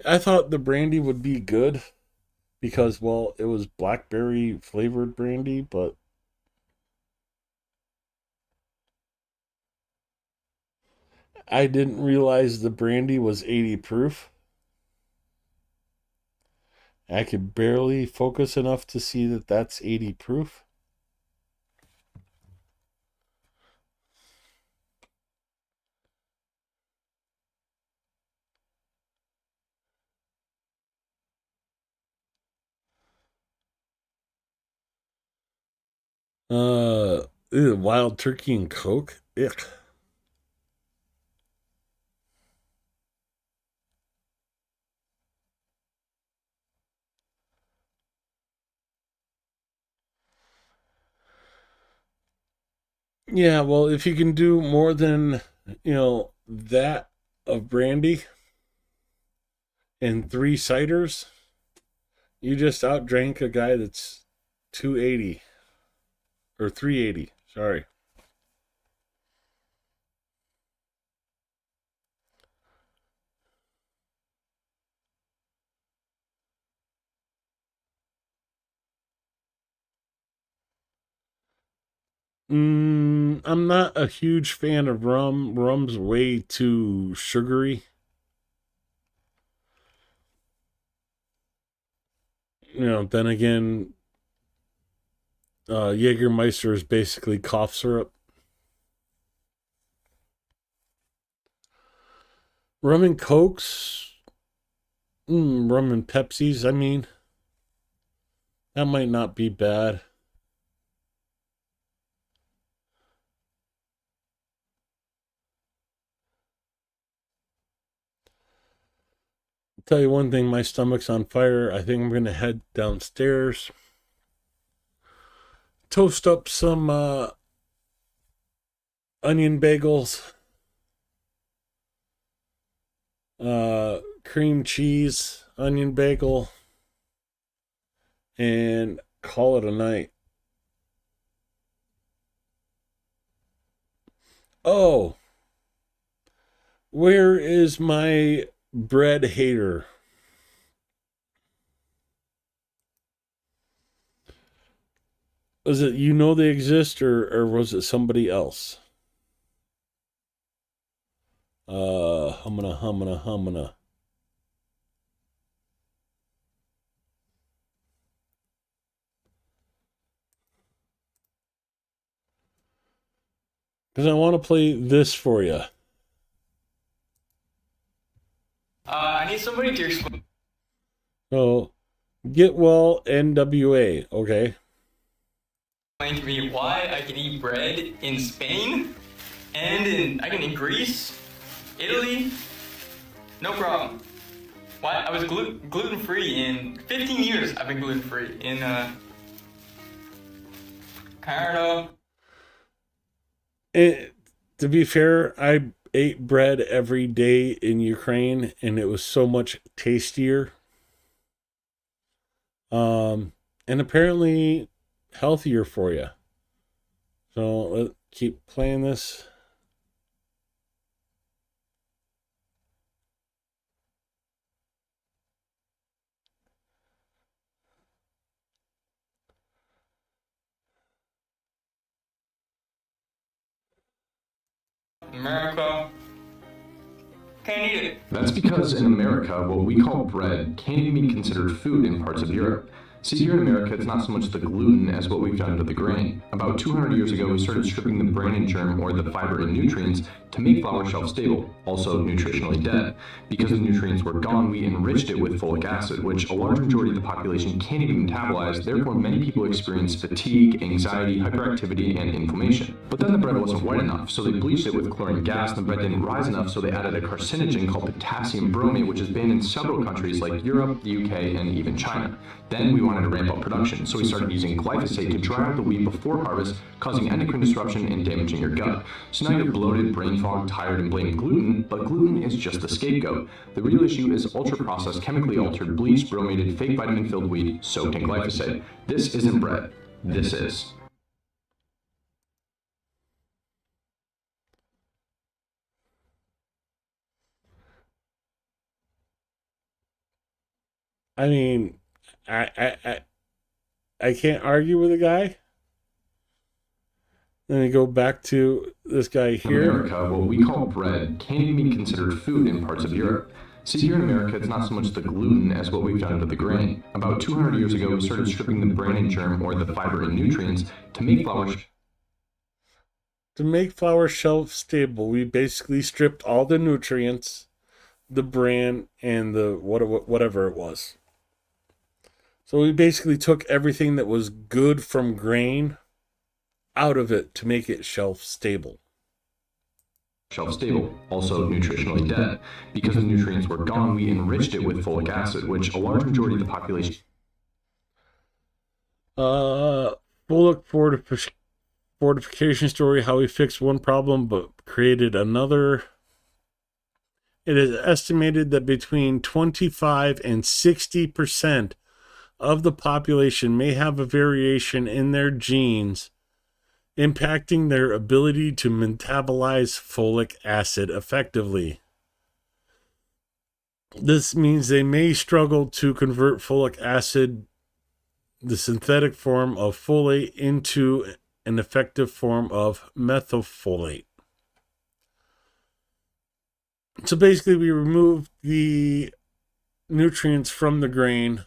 I thought the brandy would be good because, well, it was blackberry flavored brandy, but I didn't realize the brandy was 80 proof. I could barely focus enough to see that that's 80 proof. Wild turkey and Coke. Ick. Yeah, well, if you can do more than, that of brandy and 3 ciders, you just outdrank a guy that's 280 or 380. Sorry. I'm not a huge fan of rum. Rum's way too sugary. Then again, Jägermeister is basically cough syrup. Rum and Cokes. Rum and Pepsis, I mean. That might not be bad. I'll tell you one thing, my stomach's on fire. I think I'm going to head downstairs. Toast up some onion bagels. Cream cheese, onion bagel. And call it a night. Oh, where is my bread hater? Was it they exist, or was it somebody else? Humana. Because I want to play this for you. I need somebody to explain. So, Get Well NWA, okay? To me why I can eat bread in Spain and I can eat Greece, Italy, no problem. Why I was gluten free in 15 years. I've been gluten free in Canada. To be fair, I ate bread every day in Ukraine, and it was so much tastier. And apparently healthier for you. So let's keep playing this. America can't eat it. That's because in America, what we call bread can't even be considered food in parts of Europe. See, here in America, it's not so much the gluten as what we've done to the grain. About 200 years ago, we started stripping the bran and germ, or the fiber and nutrients, to make flour shelf-stable, also nutritionally dead. Because the nutrients were gone, we enriched it with folic acid, which a large majority of the population can't even metabolize. Therefore, many people experience fatigue, anxiety, hyperactivity, and inflammation. But then the bread wasn't white enough, so they bleached it with chlorine gas, and the bread didn't rise enough, so they added a carcinogen called potassium bromate, which is banned in several countries like Europe, the UK, and even China. Then we wanted to ramp up production, so we started using glyphosate to dry out the wheat before harvest, causing endocrine disruption and damaging your gut. So now you're bloated, brain fogged, tired, and blaming gluten, but gluten is just the scapegoat. The real issue is ultra-processed, chemically altered, bleached, bromated, fake vitamin-filled wheat soaked in glyphosate. This isn't bread. This is. I mean, I can't argue with a guy. Then we go back to this guy here. In America, what we call bread can't even be considered food in parts of Europe. See, here in America, it's not so much the gluten as what we've done to the grain. About 200 years ago, we started stripping the bran and germ, or the fiber and nutrients, to make flour. To make flour shelf stable, we basically stripped all the nutrients, the bran, and the whatever it was. So we basically took everything that was good from grain out of it to make it shelf stable. Shelf stable, also nutritionally dead. Because the nutrients were gone, we enriched it with folic acid, which a large majority of the population. Folic fortification story, how we fixed one problem but created another. It is estimated that between 25 and 60% of the population may have a variation in their genes impacting their ability to metabolize folic acid effectively. This means they may struggle to convert folic acid, the synthetic form of folate, into an effective form of methylfolate. So basically, we removed the nutrients from the grain,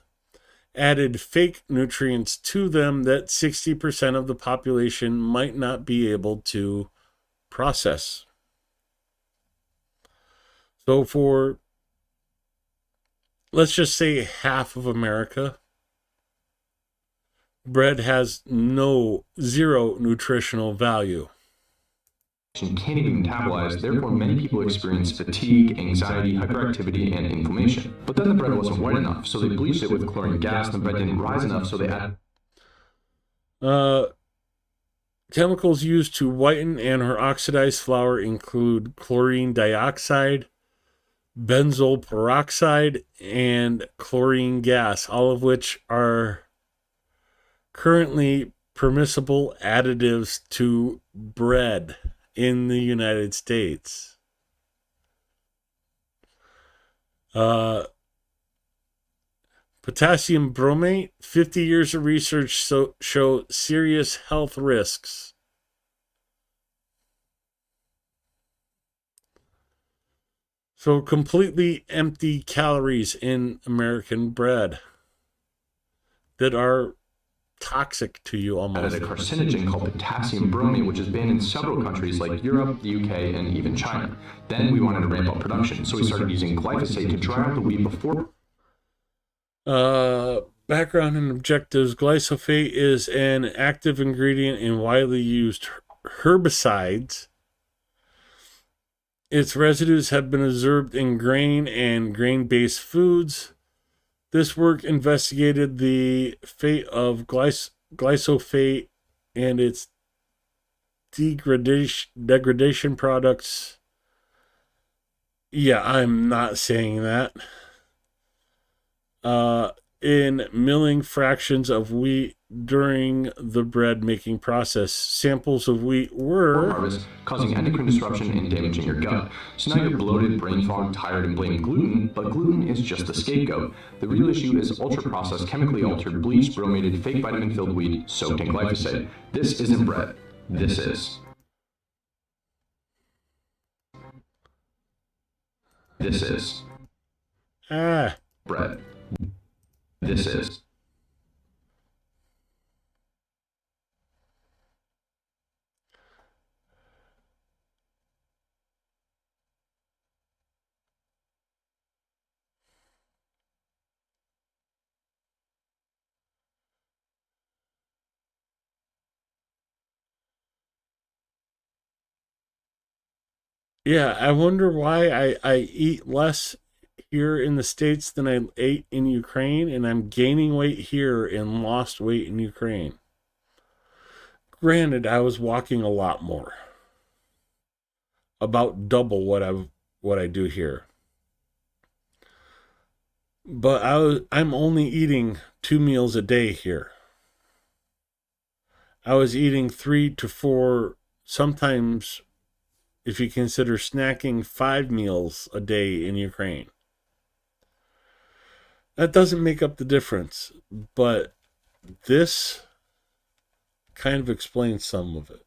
added fake nutrients to them that 60% of the population might not be able to process. So for, let's just say, half of America, bread has zero nutritional value. Can't even metabolize, therefore many people experience fatigue, anxiety, hyperactivity, and inflammation. But then the bread wasn't white enough, so they bleached it with chlorine gas, and the bread didn't rise enough, so they added chemicals used to whiten and or oxidize flour include chlorine dioxide, benzoyl peroxide, and chlorine gas, all of which are currently permissible additives to bread in the United States. Potassium bromate, 50 years of research show serious health risks. So completely empty calories in American bread that are toxic to you almost. a carcinogen called potassium bromate, which is banned in several countries like Europe, the UK, and even China. Then we wanted to ramp up production, so we started using glyphosate to dry out the wheat before. Background and objectives. Glyphosate is an active ingredient in widely used herbicides. Its residues have been observed in grain and grain-based foods. This work investigated the fate of glyphosate and its degradation products. Yeah, I'm not saying that. In milling fractions of wheat during the bread making process. Samples of wheat were harvest, causing endocrine disruption and damaging your gut. So now you're bloated, brain fog, tired, and blame gluten, but gluten is just the scapegoat. The real issue is ultra-processed, chemically altered, bleached, bromated, fake vitamin-filled wheat soaked in glyphosate. This isn't bread. This is. This is. Bread. This is. Yeah, I wonder why I eat less here in the States than I ate in Ukraine, and I'm gaining weight here and lost weight in Ukraine. Granted, I was walking a lot more. About double what I do here. But I'm only eating 2 meals a day here. I was eating 3 to 4, sometimes, if you consider snacking, 5 meals a day in Ukraine. That doesn't make up the difference, but this kind of explains some of it.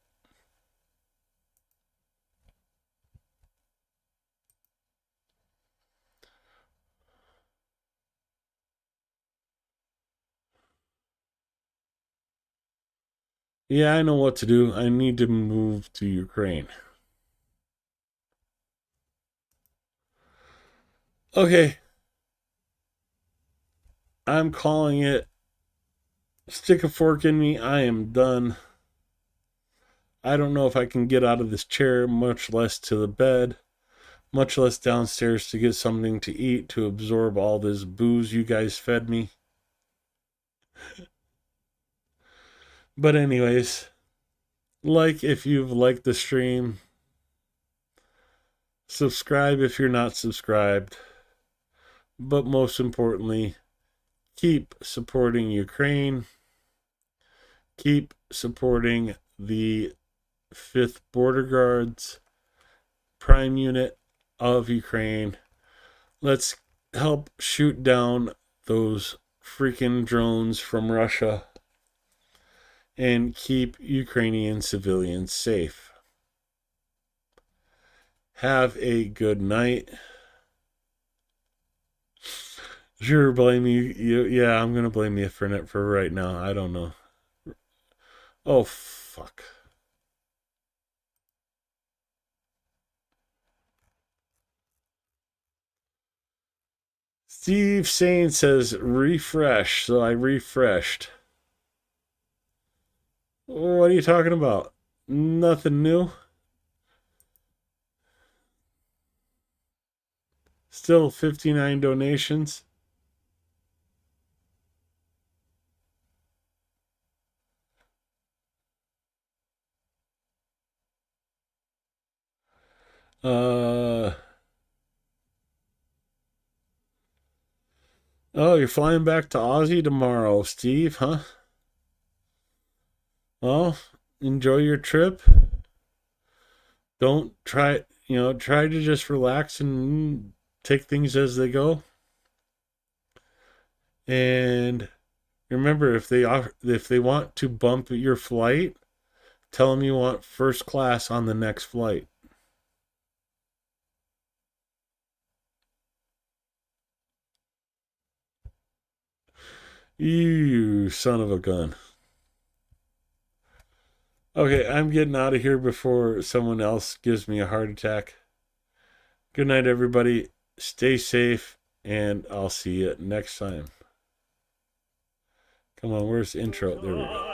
Yeah, I know what to do. I need to move to Ukraine. Okay. I'm calling it. Stick a fork in me. I am done. I don't know if I can get out of this chair, much less to the bed, much less downstairs to get something to eat to absorb all this booze you guys fed me. But anyways, like if you've liked the stream, subscribe if you're not subscribed, but most importantly, keep supporting Ukraine, keep supporting the 5th Border Guards Prime Unit of Ukraine. Let's help shoot down those freaking drones from Russia and keep Ukrainian civilians safe. Have a good night. Sure, blame you. Yeah, I'm gonna blame you for right now. I don't know. Oh, fuck. Steve Sane says refresh, so I refreshed. What are you talking about? Nothing new. Still 59 donations. Oh, you're flying back to Aussie tomorrow, Steve, huh? Well, enjoy your trip. Don't try, try to just relax and take things as they go. And remember, if they want to bump your flight, tell them you want first class on the next flight. You son of a gun. Okay, I'm getting out of here before someone else gives me a heart attack. Good night, everybody. Stay safe, and I'll see you next time. Come on, where's the intro? There we go.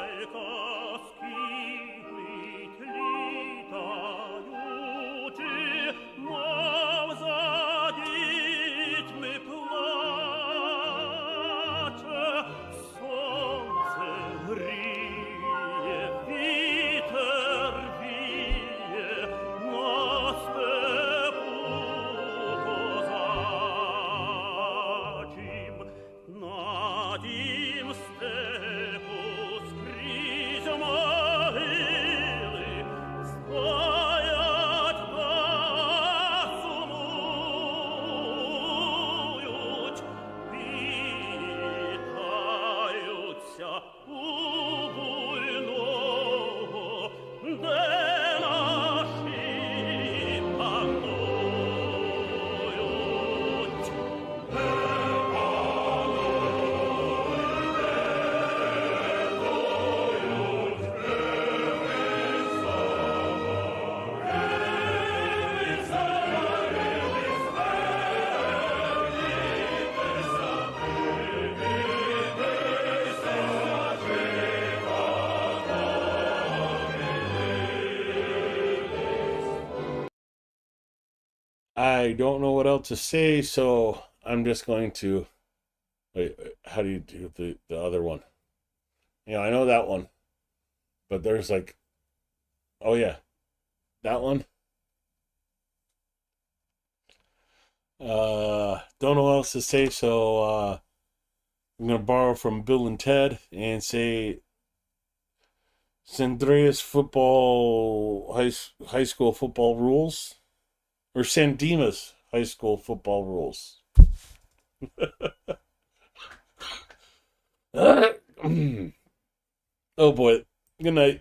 I don't know what else to say, so I'm just going to wait. How do you do the other one? Yeah, I know that one, but there's like, oh yeah, that one. Don't know what else to say, so I'm gonna borrow from Bill and Ted and say Sandreas football high school football rules. Or San Dimas high school football rules. Oh boy. Good night.